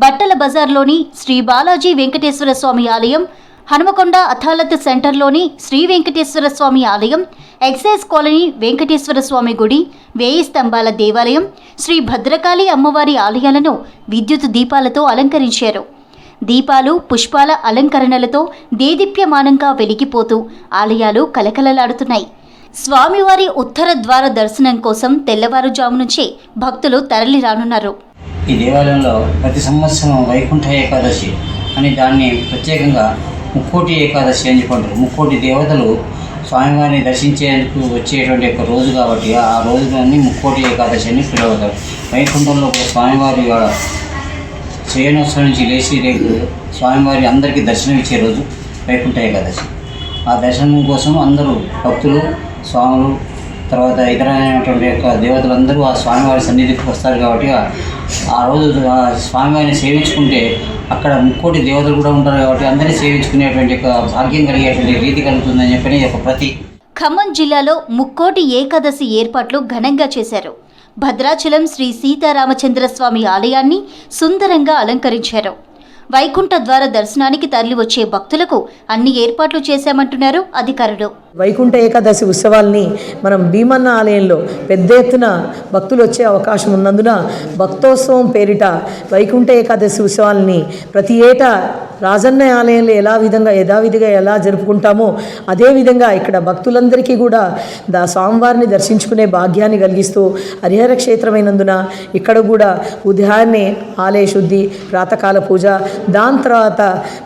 బట్టల బజార్లోని శ్రీ బాలాజీ వెంకటేశ్వర స్వామి ఆలయం, హనుమకొండ అథాలత్ సెంటర్లోని శ్రీ వెంకటేశ్వర స్వామి ఆలయం, ఎక్సైజ్ కాలనీ వెంకటేశ్వర స్వామి గుడి, 1000 స్తంభాల దేవాలయం, శ్రీ భద్రకాళి అమ్మవారి ఆలయాలను విద్యుత్ దీపాలతో అలంకరించారు. దీపాలు, పుష్పాల అలంకరణలతో దేదీప్యమానంగా వెలిగిపోతూ ఆలయాలు కలకలలాడుతున్నాయి. స్వామివారి ఉత్తర ద్వార దర్శనం కోసం తెల్లవారుజాము నుంచే భక్తులు తరలి రానున్నారు. ఈ దేవాలయంలో ప్రతి సంవత్సరం వైకుంఠ ఏకాదశి అని దాన్ని ప్రత్యేకంగా ముక్కోటి ఏకాదశి అని చెప్పంటారు. ముక్కోటి దేవతలు స్వామివారిని దర్శించేందుకు వచ్చేటువంటి ఒక రోజు కాబట్టి ఆ రోజుని ముక్కోటి ఏకాదశి అని పిలువతారు. వైకుంఠంలో స్వామివారి శయనోత్సవం నుంచి లేచి రేపు స్వామివారి అందరికీ దర్శనం ఇచ్చే రోజు వైకుంఠ ఏకాదశి. ఆ దర్శనం కోసం అందరూ భక్తులు, స్వాములు, తర్వాత ఇతరమైనటువంటి యొక్క దేవతలందరూ ఆ స్వామివారి సన్నిధికి వస్తారు కాబట్టి ఆ రోజు ఆ స్వామివారిని సేవించుకుంటే అక్కడ ముక్కోటి దేవతలు కూడా ఉంటారు కాబట్టి అందరినీ సేవించుకునేటువంటి ఒక భాగ్యం కలిగేటువంటి రీతి కలుగుతుందని చెప్పని ఒక ప్రతి. ఖమ్మం జిల్లాలో ముక్కోటి ఏకాదశి ఏర్పాట్లు ఘనంగా చేశారు. భద్రాచలం శ్రీ సీతారామచంద్ర స్వామి ఆలయాన్ని సుందరంగా అలంకరించారు. వైకుంఠ ద్వార దర్శనానికి తరలి వచ్చే భక్తులకు అన్ని ఏర్పాట్లు చేశామంటున్నారు అధికారులు. వైకుంఠ ఏకాదశి ఉత్సవాల్ని మనం భీమన్న ఆలయంలో పెద్ద ఎత్తున భక్తులు వచ్చే అవకాశం ఉన్నందున భక్తోత్సవం పేరిట వైకుంఠ ఏకాదశి ఉత్సవాల్ని ప్రతి ఏటా రాజన్న ఆలయంలో యథావిధిగా ఎలా జరుపుకుంటామో అదేవిధంగా ఇక్కడ భక్తులందరికీ కూడా స్వామివారిని దర్శించుకునే భాగ్యాన్ని కలిగిస్తూ హరిహర క్షేత్రమైనందున ఇక్కడ కూడా ఉదయాన్నే ఆలయ శుద్ధి, ప్రాతకాల పూజ, దాని తర్వాత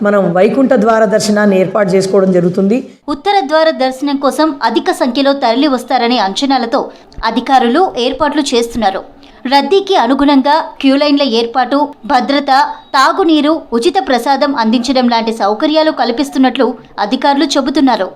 మనం వైకుంఠ ద్వార దర్శనాన్ని ఏర్పాటు చేసుకోవడం జరుగుతుంది. ఉత్తర ద్వార దర్శనం కోసం అధిక సంఖ్యలో తరలి వస్తారనే అంచనాలతో అధికారులు ఏర్పాట్లు చేస్తున్నారు. రద్దీకి అనుగుణంగా క్యూలైన్ల ఏర్పాటు, భద్రత, తాగునీరు, ఉచిత ప్రసాదం అందించడం లాంటి సౌకర్యాలు కల్పిస్తున్నట్లు అధికారులు చెబుతున్నారు.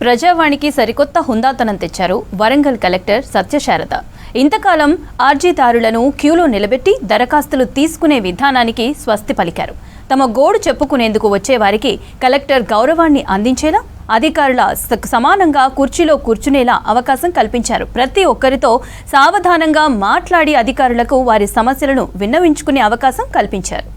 ప్రజావాణికి సరికొత్త హుందాతనం తెచ్చారు వరంగల్ కలెక్టర్ సత్యశారద. ఇంతకాలం అర్జీదారులను క్యూలో నిలబెట్టి దరఖాస్తులు తీసుకునే విధానానికి స్వస్తి పలికారు. తమ గోడు చెప్పుకునేందుకు వచ్చేవారికి కలెక్టర్ గౌరవాన్ని అందించేలా, అధికారుల సమానంగా కుర్చీలో కూర్చునేలా అవకాశం కల్పించారు. ప్రతి ఒక్కరితో సావధానంగా మాట్లాడి అధికారులకు వారి సమస్యలను విన్నవించుకునే అవకాశం కల్పించారు.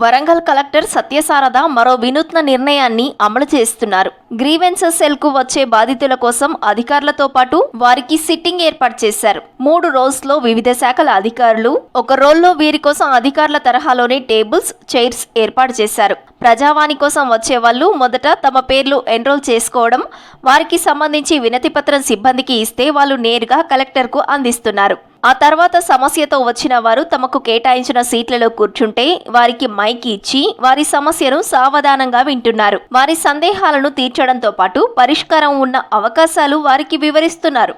వరంగల్ కలెక్టర్ సత్యశారద మరో వినూత్న నిర్ణయాన్ని అమలు చేస్తున్నారు. గ్రీవెన్సెస్ సెల్ కు వచ్చే బాధితుల కోసం అధికారులతో పాటు వారికి సిట్టింగ్ ఏర్పాటు చేశారు. 3 రోల్స్ లో వివిధ శాఖల అధికారులు, ఒక రోల్లో వీరి కోసం అధికారుల తరహాలోనే టేబుల్స్, చైర్స్ ఏర్పాటు చేశారు. ప్రజావాణి కోసం వచ్చే వాళ్ళు మొదట తమ పేర్లు ఎన్రోల్ చేసుకోవడం, వారికి సంబంధించి వినతి పత్రం సిబ్బందికి ఇస్తే వాళ్ళు నేరుగా కలెక్టర్కు అందిస్తున్నారు. ఆ తర్వాత సమస్యతో వచ్చిన వారు తమకు కేటాయించిన సీట్లలో కూర్చుంటే వారికి మైక్ ఇచ్చి వారి సమస్యను సావధానంగా వింటున్నారు. వారి సందేహాలను తీర్చడంతో పాటు పరిష్కారం ఉన్న అవకాశాలు వారికి వివరిస్తున్నారు.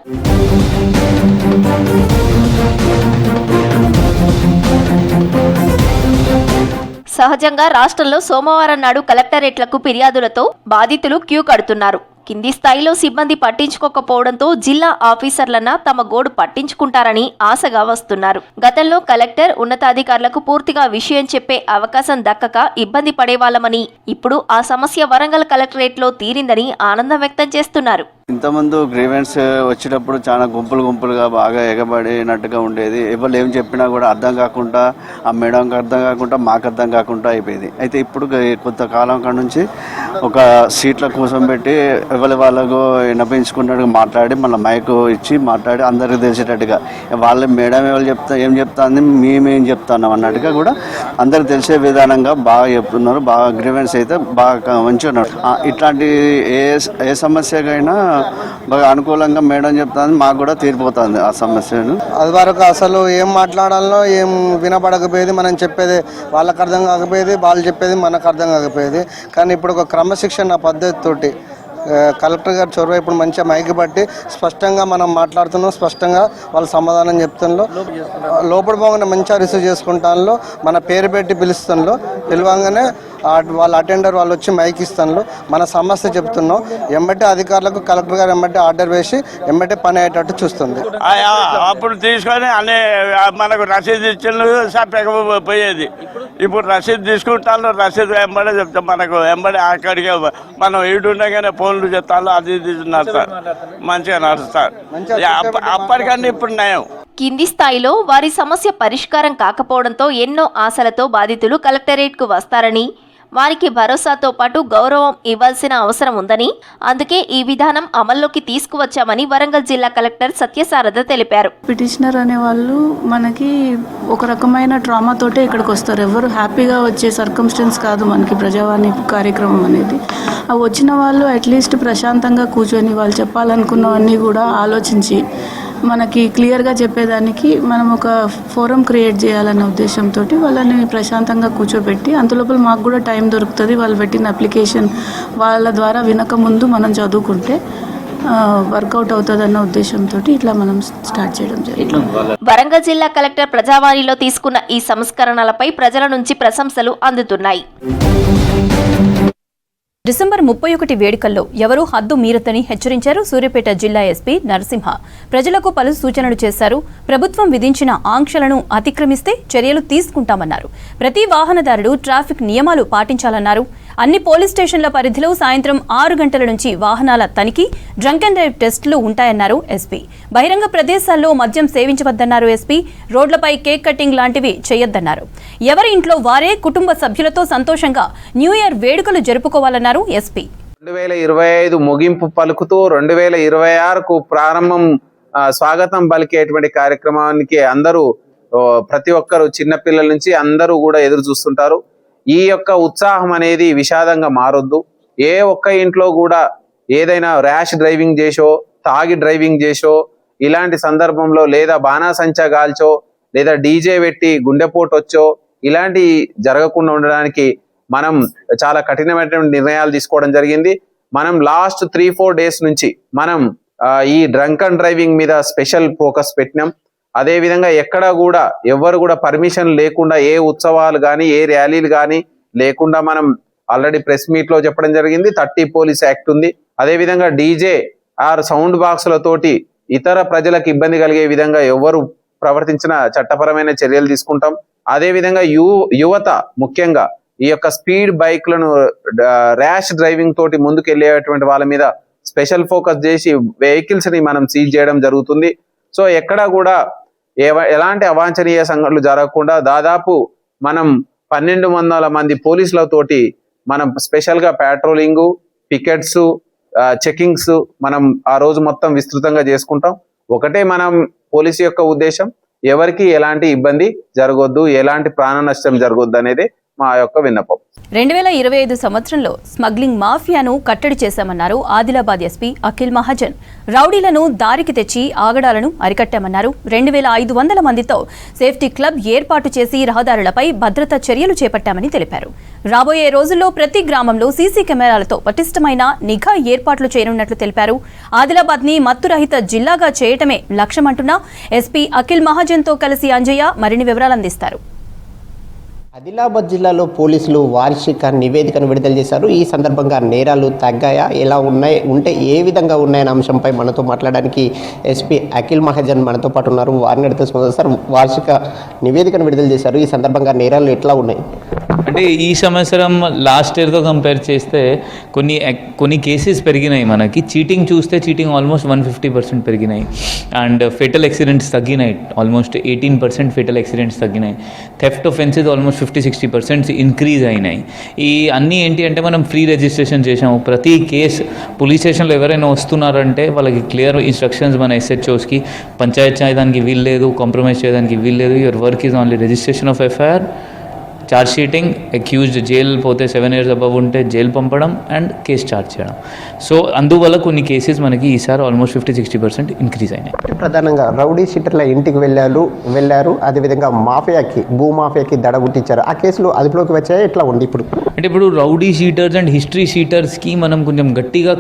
సహజంగా రాష్ట్రంలో సోమవారం నాడు కలెక్టరేట్లకు ఫిర్యాదులతో బాధితులు క్యూ కడుతున్నారు. కింది స్థాయిలో సిబ్బంది పట్టించుకోకపోవడంతో జిల్లా ఆఫీసర్లన్న తమ గోడు పట్టించుకుంటారని ఆశగా వస్తున్నారు. గతంలో కలెక్టర్, ఉన్నతాధికారులకు పూర్తిగా విషయం చెప్పే అవకాశం దక్కక ఇబ్బంది పడేవాళ్లమని, ఇప్పుడు ఆ సమస్య వరంగల్ కలెక్టరేట్లో తీరిందని ఆనందం వ్యక్తం చేస్తున్నారు. ఇంతకుముందు గ్రీవెన్స్ వచ్చినప్పుడు చాలా గుంపులుగా బాగా ఎగబడినట్టుగా ఉండేది. ఎవరు ఏం చెప్పినా కూడా అర్థం కాకుండా, ఆ మేడంకి అర్థం కాకుండా, మాకు అర్థం కాకుండా అయిపోయేది. అయితే ఇప్పుడు కొంతకాలం కాడ నుంచి ఒక సీట్ల కోసం పెట్టి ఎవరి వాళ్ళకు విన్నపించుకున్నట్టుగా మాట్లాడి, మళ్ళీ మైక్ ఇచ్చి మాట్లాడి అందరికి తెలిసేటట్టుగా, వాళ్ళ మేడం ఏం చెప్తాంది, మేమేం చెప్తున్నాం అన్నట్టుగా కూడా అందరికి తెలిసే విధానంగా బాగా చెప్తున్నారు. బాగా గ్రీవెన్స్ అయితే బాగా మంచిగా ఉన్నారు. ఇట్లాంటి ఏ సమస్యకైనా బాగా అనుకూలంగా మేడం చెప్తాను, మాకు కూడా తీరిపోతుంది ఆ సమస్యను. అది వరకు అసలు ఏం మాట్లాడాలో ఏం వినపడకపోయేది, మనం చెప్పేది వాళ్ళకి అర్థం కాకపోయేది, వాళ్ళు చెప్పేది మనకు అర్థం కాకపోయేది. కానీ ఇప్పుడు ఒక క్రమశిక్షణ పద్ధతితోటి కలెక్టర్ గారు చొరవ ఇప్పుడు మంచిగా మైకి బట్టి స్పష్టంగా మనం మాట్లాడుతున్నాం, స్పష్టంగా వాళ్ళు సమాధానం చెప్తాను. లోపల పోగానే మంచిగా రిసీవ్ చేసుకుంటాను, మన పేరు పెట్టి పిలుస్తాను. పిలవంగానే వాళ్ళ అటెండర్ వాళ్ళు వచ్చి మైక్ ఇస్తాను మన సమస్య చెప్తున్నాం, ఎమ్మటే అధికారులకు కలెక్టర్ గారు ఎమ్మటే ఆర్డర్ వేసి ఎమ్మటే పని అయ్యేటట్టు చూస్తుంది. అప్పుడు తీసుకొని అనే మనకు రసీదు ఇచ్చిన పోయేది, ఇప్పుడు రసీదు తీసుకుంటాను, రసీదు వెంబడే చెప్తాం, మనకు వెంబడే అక్కడికే మనం ఈడుండగానే ఫోన్లు చెప్తాను, అది నడుస్తారు, మంచిగా నడుస్తారు. అప్పటికన్నా ఇప్పుడు నయం. కింది స్థాయిలో వారి సమస్య పరిష్కారం కాకపోవడంతో ఎన్నో ఆశలతో బాధితులు కలెక్టరేట్కు వస్తారని, వారికి భరోసాతో పాటు గౌరవం ఇవ్వాల్సిన అవసరం ఉందని, అందుకే ఈ విధానం అమల్లోకి తీసుకువచ్చామని వరంగల్ జిల్లా కలెక్టర్ సత్యసారథ తెలిపారు. పిటిషనర్ అనే వాళ్ళు మనకి ఒక రకమైన ట్రామాతోటే ఇక్కడికి వస్తారు. ఎవరు హ్యాపీగా వచ్చే సర్కమ్స్టెన్స్ కాదు మనకి ప్రజావాణి కార్యక్రమం అనేది. ఆ వచ్చిన వాళ్ళు అట్లీస్ట్ ప్రశాంతంగా కూర్చొని వాళ్ళు చెప్పాలనుకున్నవన్నీ కూడా ఆలోచించి మనకి క్లియర్గా చెప్పేదానికి మనం ఒక ఫోరం క్రియేట్ చేయాలన్న ఉద్దేశంతో వాళ్ళని ప్రశాంతంగా కూర్చోబెట్టి, అంతలోపల మాకు కూడా టైం దొరుకుతుంది. వాళ్ళు పెట్టిన అప్లికేషన్ వాళ్ళ ద్వారా వినక ముందు మనం చదువుకుంటే వర్కౌట్ అవుతుందన్న ఉద్దేశంతో ఇట్లా మనం స్టార్ట్ చేయడం జరిగింది. వరంగల్ జిల్లా కలెక్టర్ ప్రజావాణిలో తీసుకున్న ఈ సంస్కరణలపై ప్రజల నుంచి ప్రశంసలు అందుతున్నాయి. డిసెంబర్ 31 వేడుకల్లో ఎవరూ హద్దు మీరొద్దని హెచ్చరించారు సూర్యాపేట జిల్లా ఎస్పీ నరసింహ. ప్రజలకు పలు సూచనలు చేశారు. ప్రభుత్వం విధించిన ఆంక్షలను అతిక్రమిస్తే చర్యలు తీసుకుంటామన్నారు. ప్రతి వాహనదారుడు ట్రాఫిక్ నియమాలు పాటించాలన్నారు. అన్ని పోలీస్ స్టేషన్ల పరిధిలో సాయంత్రం 6 గంటల నుంచి వాహనాల తనిఖీ, డ్రంక్ అండ్ డ్రైవ్ టెస్టులు ఉంటాయన్నారు ఎస్పీ. బహిరంగ ప్రదేశాల్లో మద్యం సేవించవద్దన్నారు ఎస్పీ. రోడ్లపై కేక్ కటింగ్ లాంటివి చేయొద్దన్నారు. ఎవరి ఇంట్లో వారే కుటుంబ సభ్యులతో సంతోషంగా న్యూ ఇయర్ వేడుకలు జరుపుకోవాలన్నారు ఎస్పీ. 2025 ముగింపు పలుకుతూ 2026కు ప్రారంభం స్వాగతం పలికేటువంటి కార్యక్రమానికి అందరూ, ప్రతి ఒక్కరు చిన్నపిల్లల నుంచి అందరూ కూడా ఎదురు చూస్తుంటారు. ఈ యొక్క ఉత్సాహం అనేది విషాదంగా మారొద్దు. ఏ ఒక్క ఇంట్లో కూడా ఏదైనా ర్యాష్ డ్రైవింగ్ చేసో, తాగి డ్రైవింగ్ చేసో, ఇలాంటి సందర్భంలో లేదా బాణాసంచా గాల్చో, లేదా డీజే పెట్టి గుండెపోటు వచ్చో, ఇలాంటి జరగకుండా ఉండడానికి మనం చాలా కఠినమైనటువంటి నిర్ణయాలు తీసుకోవడం జరిగింది. మనం లాస్ట్ 3-4 డేస్ నుంచి మనం ఈ డ్రంక్ అండ్ డ్రైవింగ్ మీద స్పెషల్ ఫోకస్ పెట్టినాం. అదే విధంగా ఎక్కడ కూడా ఎవరు కూడా పర్మిషన్ లేకుండా ఏ ఉత్సవాలు కానీ ఏ ర్యాలీలు కానీ లేకుండా మనం ఆల్రెడీ ప్రెస్ మీట్ లో చెప్పడం జరిగింది. 30 పోలీస్ యాక్ట్ ఉంది. అదే విధంగా డీజే ఆర్ సౌండ్ బాక్సులతోటి ఇతర ప్రజలకు ఇబ్బంది కలిగే విధంగా ఎవరు ప్రవర్తించిన చట్టపరమైన చర్యలు తీసుకుంటాం. అదే విధంగా యువత ముఖ్యంగా ఈ యొక్క స్పీడ్ బైక్లను ర్యాష్ డ్రైవింగ్ తోటి ముందుకు వెళ్ళేటువంటి వాళ్ళ మీద స్పెషల్ ఫోకస్ చేసి వెహికల్స్ ని మనం సీజ్ చేయడం జరుగుతుంది. సో ఎక్కడ కూడా ఎలాంటి అవాంఛనీయ సంఘటనలు జరగకుండా దాదాపు మనం 1200 మంది పోలీసులతోటి మనం స్పెషల్ గా పెట్రోలింగ్, పికెట్స్, చెకింగ్స్ మనం ఆ రోజు మొత్తం విస్తృతంగా చేసుకుంటాం. ఒకటే మనం పోలీసు యొక్క ఉద్దేశం, ఎవరికి ఎలాంటి ఇబ్బంది జరగొద్దు, ఎలాంటి ప్రాణ నష్టం జరగొద్దు అనేది మా యొక్క విన్నపం. 2025 సంవత్సరంలో స్మగ్లింగ్ మాఫియాను కట్టడి చేశామన్నారు ఆదిలాబాద్ ఎస్పీ అఖిల్ మహాజన్. రౌడీలను దారికి తెచ్చి ఆగడాలను అరికట్టామన్నారు. 2500 మందితో సేఫ్టీ క్లబ్ ఏర్పాటు చేసి రహదారులపై భద్రతా చర్యలు చేపట్టామని తెలిపారు. రాబోయే రోజుల్లో ప్రతి గ్రామంలో సీసీ కెమెరాలతో పటిష్టమైన నిఘా ఏర్పాట్లు చేయనున్నట్లు తెలిపారు. ఆదిలాబాద్ ని మత్తురహిత జిల్లాగా చేయటమే లక్ష్యమంటున్న ఎస్పీ అఖిల్ మహాజన్ తో కలిసి అంజయ్య మరిన్ని వివరాలు అందిస్తారు. ఆదిలాబాద్ జిల్లాలో పోలీసులు వార్షిక నివేదికను విడుదల చేశారు. ఈ సందర్భంగా నేరాలు తగ్గాయా, ఎలా ఉంటే ఏ విధంగా ఉన్నాయనే అంశంపై మనతో మాట్లాడడానికి ఎస్పీ అఖిల్ మహాజన్ మనతో పాటు ఉన్నారు. వారిని అడిగితే సార్, వార్షిక నివేదికను విడుదల చేశారు. ఈ సందర్భంగా నేరాలు ఎట్లా ఉన్నాయి? అంటే ఈ సంవత్సరం లాస్ట్ ఇయర్తో కంపేర్ చేస్తే కొన్ని కేసెస్ పెరిగినాయి. మనకి చీటింగ్ చూస్తే చీటింగ్ ఆల్మోస్ట్ 150% పెరిగినాయి. అండ్ ఫెటల్ యాక్సిడెంట్స్ తగ్గినాయి, ఆల్మోస్ట్ 18% ఫెటల్ యాక్సిడెంట్స్ తగ్గినాయి. థెఫ్ట్ ఒఫెన్సెస్ ఆల్మోస్ట్ 50-60% ఇంక్రీజ్ అయినాయి. ఈ అన్నీ ఏంటి అంటే మనం ఫ్రీ రిజిస్ట్రేషన్ చేసాము. ప్రతి కేసు పోలీస్ స్టేషన్లో ఎవరైనా వస్తున్నారంటే వాళ్ళకి క్లియర్ ఇన్స్ట్రక్షన్స్ మన SHOస్కి, పంచాయత్ చేయడానికి వీల్లేదు, కాంప్రమైజ్ చేయడానికి వీల్లేదు. Your work is only registration of FIR, charge sheeting, accused jail పోతే 7 years అబవ్ ఉంటే జైలు పంపడం అండ్ కేసు ఛార్జ్ చేయడం. సో అందువల్ల కొన్ని కేసెస్ మనకి ఈసారి ఆల్మోస్ట్ 50-60% ఇంక్రీజ్ అయినాయి. ప్రధానంగా రౌడీ షీటర్ల ఇంటికి వెళ్ళారు, అదేవిధంగా భూ మాఫియాకి దడగుట్టించారు. ఆ కేసులు అదుపులోకి వచ్చాయి, ఎట్లా ఉంది ఇప్పుడు? అంటే ఇప్పుడు రౌడీ షీటర్స్ అండ్ హిస్టరీ షీటర్స్కి మనం కొంచెం గట్టిగా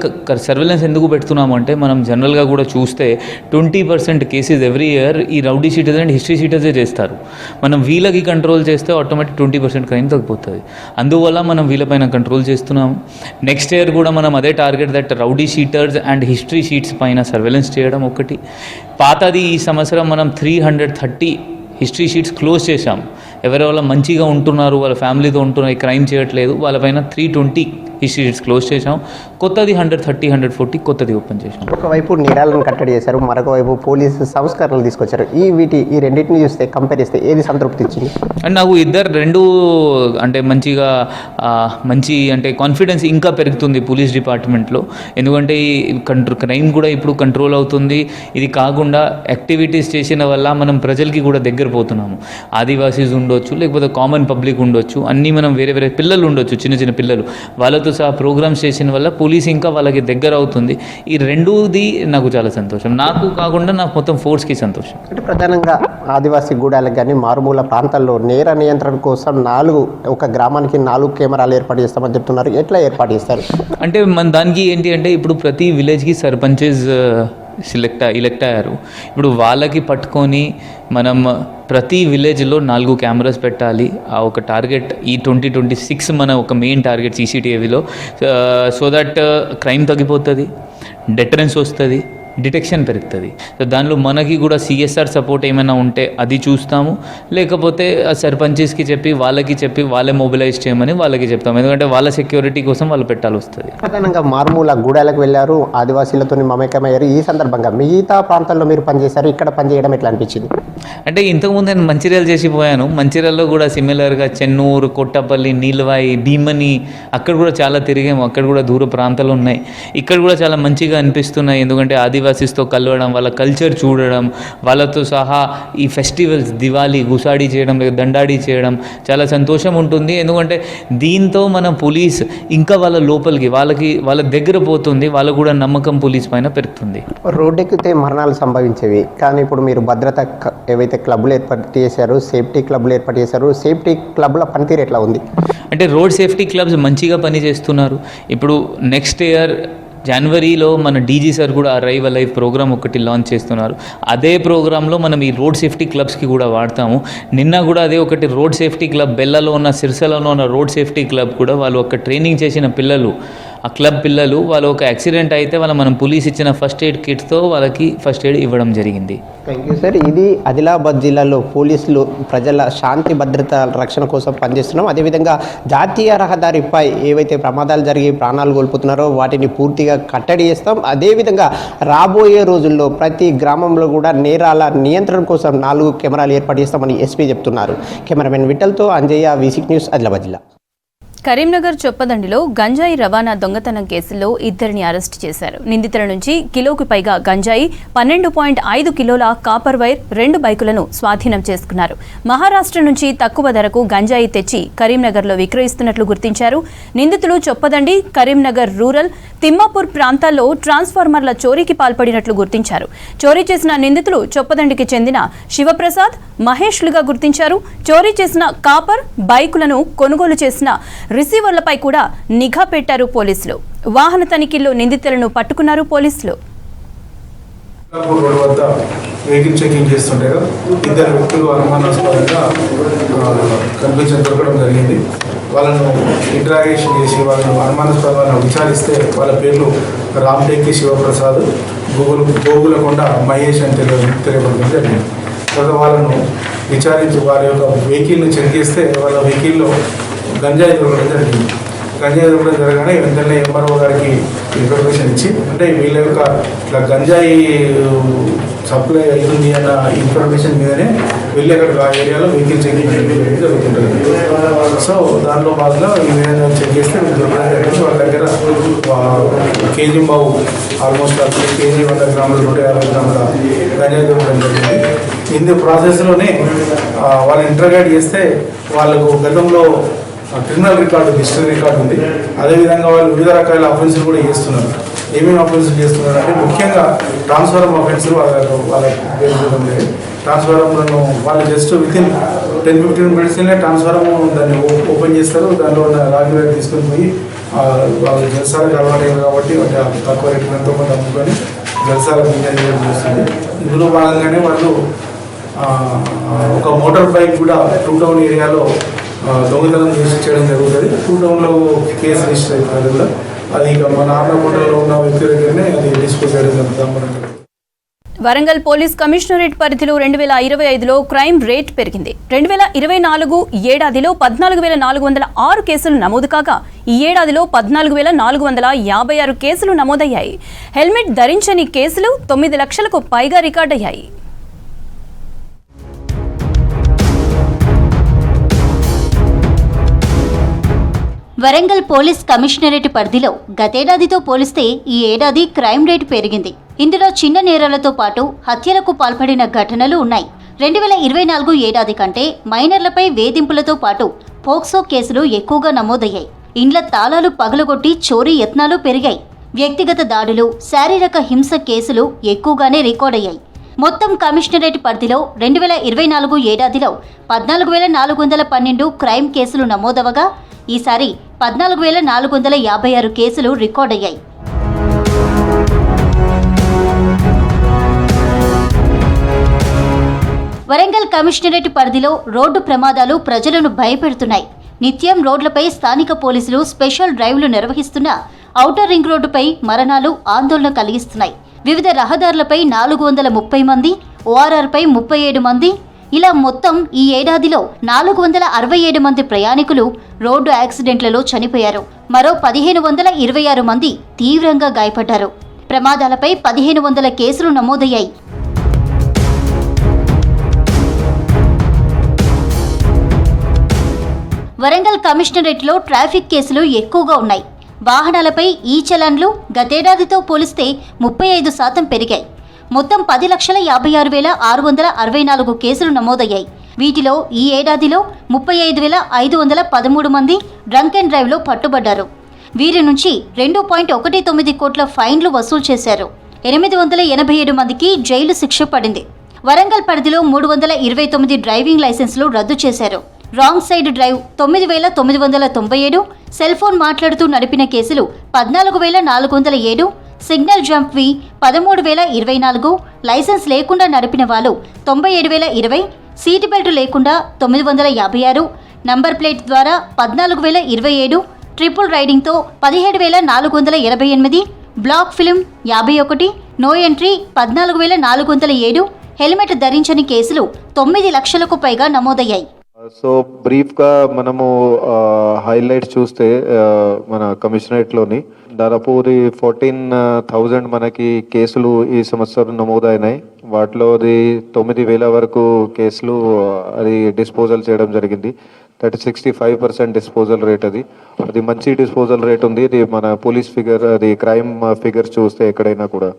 సర్వేలెన్స్ ఎందుకు పెడుతున్నామంటే, మనం జనరల్గా కూడా చూస్తే 20% కేసెస్ ఎవ్రీ ఇయర్ ఈ రౌడీ షీటర్స్ అండ్ హిస్టరీ షీటర్సే చేస్తారు. మనం వీళ్ళకి కంట్రోల్ చేస్తే ఆటోమేటిక్ 70% క్రైమ్ తగ్గిపోతుంది. అందువల్ల మనం వీళ్ళపైన కంట్రోల్ చేస్తున్నాము. నెక్స్ట్ ఇయర్ కూడా మనం అదే target that rowdy sheeters and history sheets పైన సర్వేలెన్స్ చేయడం ఒకటి. పాతది ఈ సంవత్సరం మనం 330 హిస్టరీ షీట్స్ క్లోజ్ చేశాం. ఎవరెవరు మంచిగా ఉంటున్నారు, వాళ్ళ ఫ్యామిలీతో ఉంటున్నారు, క్రైమ్ చేయట్లేదు, వాళ్ళపైన 320 హిస్టరీ షీట్స్ క్లోజ్ చేసాం. కొత్తది 130, 140 కొత్తది ఓపెన్ చేసాం. ఒకవైపు నేరాలను కట్టడి చేశారు, మరొక వైపు పోలీసు సంస్కరణలు తీసుకొచ్చారు. ఈ రెండింటిని చూస్తే కంపేర్ చేస్తే ఏది సంతృప్తి ఇచ్చింది? అండ్ నాకు రెండు అంటే మంచి అంటే కాన్ఫిడెన్స్ ఇంకా పెరుగుతుంది పోలీస్ డిపార్ట్మెంట్లో. ఎందుకంటే ఈ క్రైమ్ కూడా ఇప్పుడు కంట్రోల్ అవుతుంది. ఇది కాకుండా యాక్టివిటీస్ చేసిన వల్ల మనం ప్రజలకి కూడా దగ్గర పోతున్నాము. ఆదివాసీస్ ఉండొచ్చు, లేకపోతే కామన్ పబ్లిక్ ఉండొచ్చు, అన్నీ మనం వేరే పిల్లలు ఉండొచ్చు, చిన్న పిల్లలు, వాళ్ళతో సహా ప్రోగ్రామ్స్ చేసిన వల్ల పోలీస్ ఇంకా వాళ్ళకి దగ్గర అవుతుంది. ఈ రెండోది నాకు చాలా సంతోషం. నాకు కాకుండా నాకు మొత్తం ఫోర్స్కి సంతోషం. అంటే ప్రధానంగా ఆదివాసీ గూడాలకు కానీ మారుమూల ప్రాంతాల్లో నేర నియంత్రణ కోసం ఒక గ్రామానికి 4 కెమెరాలు ఏర్పాటు చేస్తామని చెప్తున్నారు. ఎట్లా ఏర్పాటు చేస్తారు? అంటే మన దానికి ఏంటి అంటే ఇప్పుడు ప్రతి విలేజ్కి సర్పంచెస్ ఎలెక్ట్ అయ్యారు. ఇప్పుడు వాళ్ళకి పట్టుకొని మనం ప్రతి విలేజ్లో 4 కెమెరాస్ పెట్టాలి. ఆ ఒక టార్గెట్ ఈ 2026 మన ఒక మెయిన్ టార్గెట్ CCTVలో. సో దట్ క్రైమ్ తగ్గిపోతుంది, డెటరెన్స్ వస్తుంది, డిటెక్షన్ పెరుగుతుంది. సో దానిలో మనకి కూడా CSR సపోర్ట్ ఏమైనా ఉంటే అది చూస్తాము, లేకపోతే సర్పంచెస్కి చెప్పి వాళ్ళే మొబిలైజ్ చేయమని వాళ్ళకి చెప్తాము. ఎందుకంటే వాళ్ళ సెక్యూరిటీ కోసం వాళ్ళు పెట్టాల్సి వస్తుంది. ప్రధానంగా మారుమూల గూడాలకు వెళ్ళారు, ఆదివాసీలతో మమేకమయ్యారు. ఈ సందర్భంగా మిగతా ప్రాంతాల్లో మీరు పనిచేశారు, ఇక్కడ పనిచేయడం ఎట్లా అనిపించింది? అంటే ఇంతకుముందు నేను మంచిర్యాల చేసిపోయాను. మంచిర్యాలలో కూడా సిమిలర్గా చెన్నూరు, కొట్టపల్లి, నీలవాయి, భీమని అక్కడ కూడా చాలా తిరిగాము. అక్కడ కూడా దూర ప్రాంతాలు ఉన్నాయి. ఇక్కడ కూడా చాలా మంచిగా అనిపిస్తున్నాయి. ఎందుకంటే ఆదివాసీస్తో కలవడం, వాళ్ళ కల్చర్ చూడడం, వాళ్ళతో సహా ఈ ఫెస్టివల్స్ దివాళీ గుసాడి చేయడం, లేదా దండాడి చేయడం చాలా సంతోషం ఉంటుంది. ఎందుకంటే దీంతో మన పోలీస్ ఇంకా వాళ్ళ లోపలికి వాళ్ళ దగ్గర పోతుంది. వాళ్ళకు కూడా నమ్మకం పోలీస్ పైన పెరుగుతుంది. రోడ్డెక్కితే మరణాలు సంభవించేవి, కానీ ఇప్పుడు మీరు భద్రత ఏవైతే క్లబ్లు ఏర్పాటు చేశారు, సేఫ్టీ క్లబ్లు ఏర్పాటు చేశారు, సేఫ్టీ క్లబ్ల పనితీరు ఎట్లా ఉంది? అంటే రోడ్ సేఫ్టీ క్లబ్స్ మంచిగా పనిచేస్తున్నారు. ఇప్పుడు నెక్స్ట్ ఇయర్ జనవరిలో మన DG సార్ కూడా అరైవ్ అలైవ్ ప్రోగ్రామ్ ఒకటి లాంచ్ చేస్తున్నారు. అదే ప్రోగ్రాంలో మనం ఈ రోడ్ సేఫ్టీ క్లబ్స్కి కూడా వాడతాము. నిన్న కూడా అదే ఒకటి రోడ్ సేఫ్టీ క్లబ్ బెల్లలో ఉన్న, సిరిసిల్లలో ఉన్న రోడ్ సేఫ్టీ క్లబ్ కూడా వాళ్ళు ఒక ట్రైనింగ్ చేసిన పిల్లలు, ఆ క్లబ్ పిల్లలు, వాళ్ళు ఒక యాక్సిడెంట్ అయితే మనం పోలీస్ ఇచ్చిన ఫస్ట్ ఎయిడ్ కిట్తో వాళ్ళకి ఫస్ట్ ఎయిడ్ ఇవ్వడం జరిగింది. Thank you sir. ఇది ఆదిలాబాద్ జిల్లాలో పోలీసులు ప్రజల శాంతి భద్రత రక్షణ కోసం పనిచేస్తున్నాం. అదేవిధంగా జాతీయ రహదారిపై ఏవైతే ప్రమాదాలు జరిగి ప్రాణాలు కోల్పోతున్నారో వాటిని పూర్తిగా కట్టడి చేస్తాం. అదేవిధంగా రాబోయే రోజుల్లో ప్రతి గ్రామంలో కూడా నేరాల నియంత్రణ కోసం 4 కెమెరాలు ఏర్పాటు చేస్తామని ఎస్పీ చెప్తున్నారు. కెమెరామెన్ విఠల్తో అంజయ్య, V6 న్యూస్, ఆదిలాబాద్ జిల్లా. కరీంనగర్ చొప్పదండిలో గంజాయి రవాణా దొంగతనం కేసులో 2 అరెస్టు చేశారు. నిందితుల నుంచి కిలోకి పైగా గంజాయి, 12.5 కిలోల కాపర్ వైర్, 2 బైకులను స్వాధీనం చేసుకున్నారు. మహారాష్ట్ర నుంచి తక్కువ ధరకు గంజాయి తెచ్చి కరీంనగర్లో విక్రయిస్తున్నట్లు గుర్తించారు. నిందితులు చొప్పదండి, కరీంనగర్ రూరల్, తిమ్మాపూర్ ప్రాంతాల్లో ట్రాన్స్ఫార్మర్ల చోరీకి పాల్పడినట్లు గుర్తించారు. చోరీ చేసిన నిందితులు చొప్పదండికి చెందిన శివప్రసాద్, మహేష్లుగా గుర్తించారు. చోరీ చేసిన కాపర్, బైకులను కొనుగోలు చేసిన రిసీవర్లపై కూడా నిఘా పెట్టారు పోలీసులు. వాహన తనిఖీల్లో నిందితులను పట్టుకున్నారు పోలీసులు. రోడ్డు వద్ద వెహికల్ చెకింగ్ చేస్తుండగా 2 వ్యక్తులు అనుమానాస్పదంగా దొరకడం జరిగింది. వాళ్ళను ఇంట్రాగేషన్ చేసి వాళ్ళను అనుమానాస్పదంగా విచారిస్తే వాళ్ళ పేర్లు రామ్టేకి శివప్రసాద్, గోగులకొండ మహేష్ అని తెలియబడడం జరిగింది. తర్వాత వాళ్ళను విచారించి వారి యొక్క వెహికల్ని చెక్ చేస్తే వాళ్ళ వెహికల్లో గంజాయి దొరకడం జరిగింది. గంజాయి దొరకడం జరగానే వెంటనే ఎంఆర్ఓ గారికి ఇన్ఫర్మేషన్ ఇచ్చి, అంటే వీళ్ళ యొక్క ఇట్లా గంజాయి సప్లై అవుతుంది అన్న ఇన్ఫర్మేషన్ మీదనే వెళ్ళి అక్కడ ఆ ఏరియాలో వెహికల్ చెకింగ్ జరుగుతుంటుంది. సో దానిలో భాగంగా ఈ విధంగా చెక్ చేస్తే దొరకడం జరిగింది. వాళ్ళ దగ్గర కేజీ బావు ఆల్మోస్ట్ కేజీ 100 గ్రాములు 150 గ్రాముల గంజాయి దొరకడం జరిగింది. ఇందు ప్రాసెస్లోనే వాళ్ళని ఇంటర్గేట్ చేస్తే వాళ్ళకు గతంలో క్రిమినల్ రికార్డు, హిస్టరీ రికార్డు ఉంది. అదేవిధంగా వాళ్ళు వివిధ రకాల అఫెన్సులు కూడా చేస్తున్నారు. ఏమేమి అఫెన్సులు చేస్తున్నారు అంటే ముఖ్యంగా ట్రాన్స్ఫారం అఫెన్సులు వాళ్ళ పేరు ట్రాన్స్ఫారంలను వాళ్ళు జస్ట్ వితిన్ 10-15 మినిట్స్లోనే ట్రాన్స్ఫారం దాన్ని ఓపెన్ చేస్తారు. దాంట్లో ఉన్న రాగి రేట్ తీసుకొని పోయి వాళ్ళు జలసాలకు అలవాటు కాబట్టి తక్కువ రేటు ఎంతో కొంత అమ్ముకొని జలసాలకు మెయింటైన్ చేయడం చేస్తుంది. ఇందులో భాగంగానే వాళ్ళు ఒక మోటార్ బైక్ కూడా టూ టౌన్ ఏరియాలో దొంగతనం చేయడం జరుగుతుంది. 2 టౌన్లో కేసు రిజిస్టర్ అవుతుంది కూడా. అది ఇక మన ఆర్నకొండలో ఉన్న వ్యక్తి దగ్గరనే అది డిస్పోజ్ చేయడం జరుగుతుంది. వరంగల్ పోలీస్ కమిషనరేట్ పరిధిలో 2025లో క్రైమ్ రేట్ పెరిగింది. 2024 ఏడాదిలో 14,406 కేసులు నమోదు కాగా ఈ ఏడాదిలో 14,456 కేసులు నమోదయ్యాయి. హెల్మెట్ ధరించని కేసులు 9 లక్షలకు పైగా రికార్డయ్యాయి. వరంగల్ పోలీస్ కమిషనరేట్ పరిధిలో గతేడాదితో పోలిస్తే ఈ ఏడాది క్రైమ్ రేటు పెరిగింది. ఇందులో చిన్న నేరాలతో పాటు హత్యలకు పాల్పడిన ఘటనలు ఉన్నాయి. 2024 ఏడాది కంటే మైనర్లపై వేధింపులతో పాటు పోక్సో కేసులు ఎక్కువగా నమోదయ్యాయి. ఇండ్ల తాళాలు పగలగొట్టి చోరీ యత్నాలు పెరిగాయి. వ్యక్తిగత దాడులు, శారీరక హింస కేసులు ఎక్కువగానే రికార్డయ్యాయి. మొత్తం కమిషనరేట్ పరిధిలో 2024 ఏడాదిలో 14,412 క్రైమ్ కేసులు నమోదవగా ఈసారి 14,456 కేసులు రికార్డయ్యాయి. వరంగల్ కమిషనరేట్ పరిధిలో రోడ్డు ప్రమాదాలు ప్రజలను భయపెడుతున్నాయి. నిత్యం రోడ్లపై స్థానిక పోలీసులు స్పెషల్ డ్రైవ్లు నిర్వహిస్తున్న ఔటర్ రింగ్ రోడ్డుపై మరణాలు ఆందోళన కలిగిస్తున్నాయి. వివిధ రహదారులపై 430 మంది, ఓఆర్ఆర్పై 37 మంది, ఇలా మొత్తం ఈ ఏడాదిలో 467 మంది ప్రయాణికులు రోడ్డు యాక్సిడెంట్లలో చనిపోయారు. మరో 1,526 మంది తీవ్రంగా గాయపడ్డారు. ప్రమాదాలపై 1,500 కేసులు నమోదయ్యాయి. వరంగల్ కమిషనరేట్లో ట్రాఫిక్ కేసులు ఎక్కువగా ఉన్నాయి. వాహనాలపై ఈ చలాన్లు గతేడాదితో పోలిస్తే 35% పెరిగాయి. మొత్తం 10,56,664 కేసులు నమోదయ్యాయి. వీటిలో ఈ ఏడాదిలో 35,513 మంది డ్రంక్ అండ్ డ్రైవ్లో పట్టుబడ్డారు. వీరి నుంచి 2.19 కోట్ల ఫైన్లు వసూలు చేశారు. 887 మందికి జైలు శిక్ష పడింది. వరంగల్ పరిధిలో 329 డ్రైవింగ్ లైసెన్సులు రద్దు చేశారు. Wrong side drive 9,997, cell phone మాట్లాడుతూ నడిపిన కేసులు 14,407, సిగ్నల్ జంప్వి 13,024, లైసెన్స్ లేకుండా నడిపిన వాళ్ళు 97,020, సీటు బెల్ట్ లేకుండా 956, నంబర్ ప్లేట్ ద్వారా 14,027, ట్రిపుల్ రైడింగ్తో 17,488, black film 51, no entry 14,407, helmet ధరించని కేసులు 9 లక్షలకు పైగా నమోదయ్యాయి. సో బ్రీఫ్గా మనము హైలైట్స్ చూస్తే మన కమిషనరేట్లోని దాదాపు 14,000 మనకి కేసులు ఈ సంవత్సరం నమోదైనాయి. వాటిలో 9,000 వరకు కేసులు అది డిస్పోజల్ చేయడం జరిగింది. That 65% disposal rate. అది మంచి డిస్పోజల్ రేట్ ఉంది. ఇది మన పోలీస్ ఫిగర్, అది క్రైమ్ ఫిగర్ చూస్తే ఎక్కడైనా కూడా.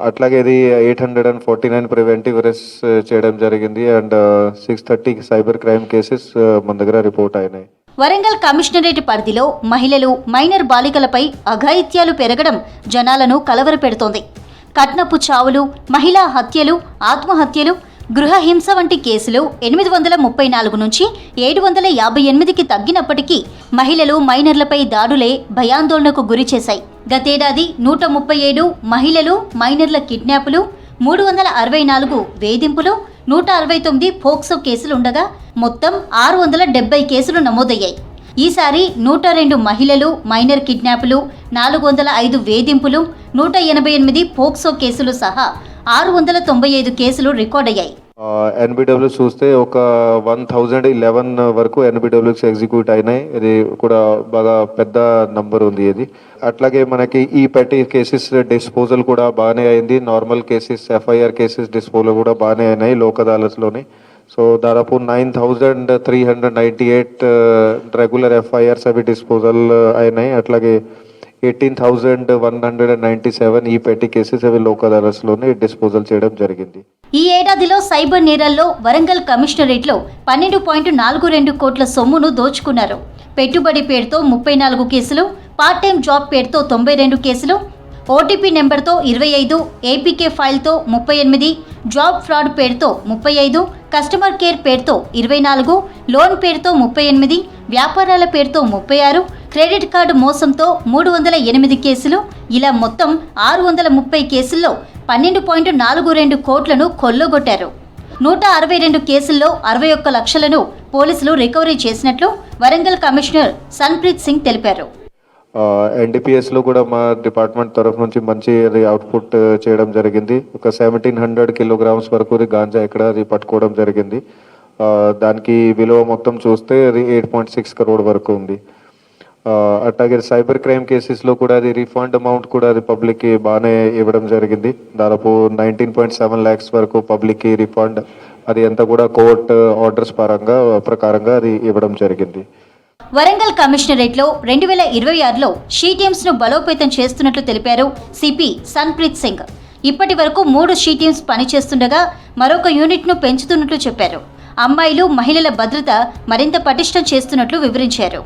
అట్లాగే ఇది 849 ప్రివెంటివ్ అరెస్ట్ చేయడం జరిగింది. అండ్ 630 సైబర్ క్రైమ్ కేసెస్ మన దగ్గర రిపోర్ట్ అయినాయి. వరంగల్ కమిషనరేట్ పరిధిలో మహిళలు, మైనర్ బాలికలపై అఘాయిత్యాలు పెరగడం జనాలను కలవరపెడుతోంది. కట్నపు చావులు, మహిళా హత్యలు, ఆత్మహత్యలు, గృహహింస వంటి కేసులు 834 నుంచి 758కి తగ్గినప్పటికీ మహిళలు, మైనర్లపై దాడులే భయాందోళనకు గురి చేశాయి. గతేడాది 137 మహిళలు, మైనర్ల కిడ్నాపులు, 364 వేధింపులు, 169 పోక్సో కేసులు ఉండగా మొత్తం 670 కేసులు నమోదయ్యాయి. ఈసారి 102 మహిళలు, మైనర్ కిడ్నాపులు, 405 వేధింపులు, 188 పోక్సో కేసులు సహా 695 కేసులు రికార్డయ్యాయి. ఎన్బిడబ్ల్యూ చూస్తే ఒక 1,011 వరకు ఎన్బిడబ్ల్యూస్ ఎగ్జిక్యూట్ అయినాయి. ఇది కూడా బాగా పెద్ద నంబర్ ఉంది ఇది. అట్లాగే మనకి ఈ పెట్టి కేసెస్ డిస్పోజల్ కూడా బాగానే అయింది. Normal cases, FIR cases disposal కూడా బాగానే అయినాయి లోక్ అదాలత్లోని. సో దాదాపు 9,398 రెగ్యులర్ ఎఫ్ఐఆర్స్ అవి డిస్పోజల్ అయినాయి. అట్లాగే 18,197 ఈ పెట్టి కేసెస్ అవి లోక్ అదాలత్లోనే డిస్పోజల్ చేయడం జరిగింది. ఈ ఏడాదిలో సైబర్ నేరాల్లో వరంగల్ కమిషనరేట్లో 12.42 కోట్ల సొమ్మును దోచుకున్నారు. పెట్టుబడి పేరుతో 34 కేసులు, పార్ట్ టైం జాబ్ పేరుతో 92 కేసులు, ఓటీపీ నెంబర్తో 25, ఏపీకే ఫైల్తో 38, జాబ్ ఫ్రాడ్ పేరుతో 35, కస్టమర్ కేర్ పేరుతో 24, లోన్ పేరుతో 38, వ్యాపారాల పేరుతో 36, క్రెడిట్ కార్డు మోసంతో 308 కేసులు, ఇలా మొత్తం 630 కేసుల్లో 12.42 కోట్లను కొల్లగొట్టారు. 162 కేసుల్లో 61 లక్షలను పోలీసులు రికవరీ చేసినట్లు వరంగల్ కమిషనర్ సన్ప్రీత్ సింగ్ తెలిపారు. ఎన్డీపీఎస్లో కూడా మా డిపార్ట్మెంట్ తరఫు నుంచి మంచి అవుట్పుట్ చేయడం జరిగింది. ఒక 1700 కిలోగ్రామ్స్ వరకు గాంజా ఇక్కడ పట్టుకోవడం జరిగింది. దానికి విలువ మొత్తం చూస్తే అది 8.6 crore వరకు ఉంది. అట్లాగే సైబర్ క్రైమ్ కేసెస్లో కూడా అది రీఫండ్ అమౌంట్ కూడా అది పబ్లిక్కి బాగానే ఇవ్వడం జరిగింది. దాదాపు 19.7 lakhs వరకు పబ్లిక్కి రీఫండ్ అది అంతా కూడా కోర్ట్ ఆర్డర్స్ ప్రకారంగా అది ఇవ్వడం జరిగింది. వరంగల్ కమిషనరేట్లో 2026లో షీ టీమ్స్ ను బలోపేతం చేస్తున్నట్లు తెలిపారు సిపి సన్ప్రీత్ సింగ్. ఇప్పటి వరకు 3 షీ టీమ్స్ పనిచేస్తుండగా మరొక యూనిట్ ను పెంచుతున్నట్లు చెప్పారు. అమ్మాయిలు, మహిళల భద్రత మరింత పటిష్టం చేస్తున్నట్లు వివరించారు.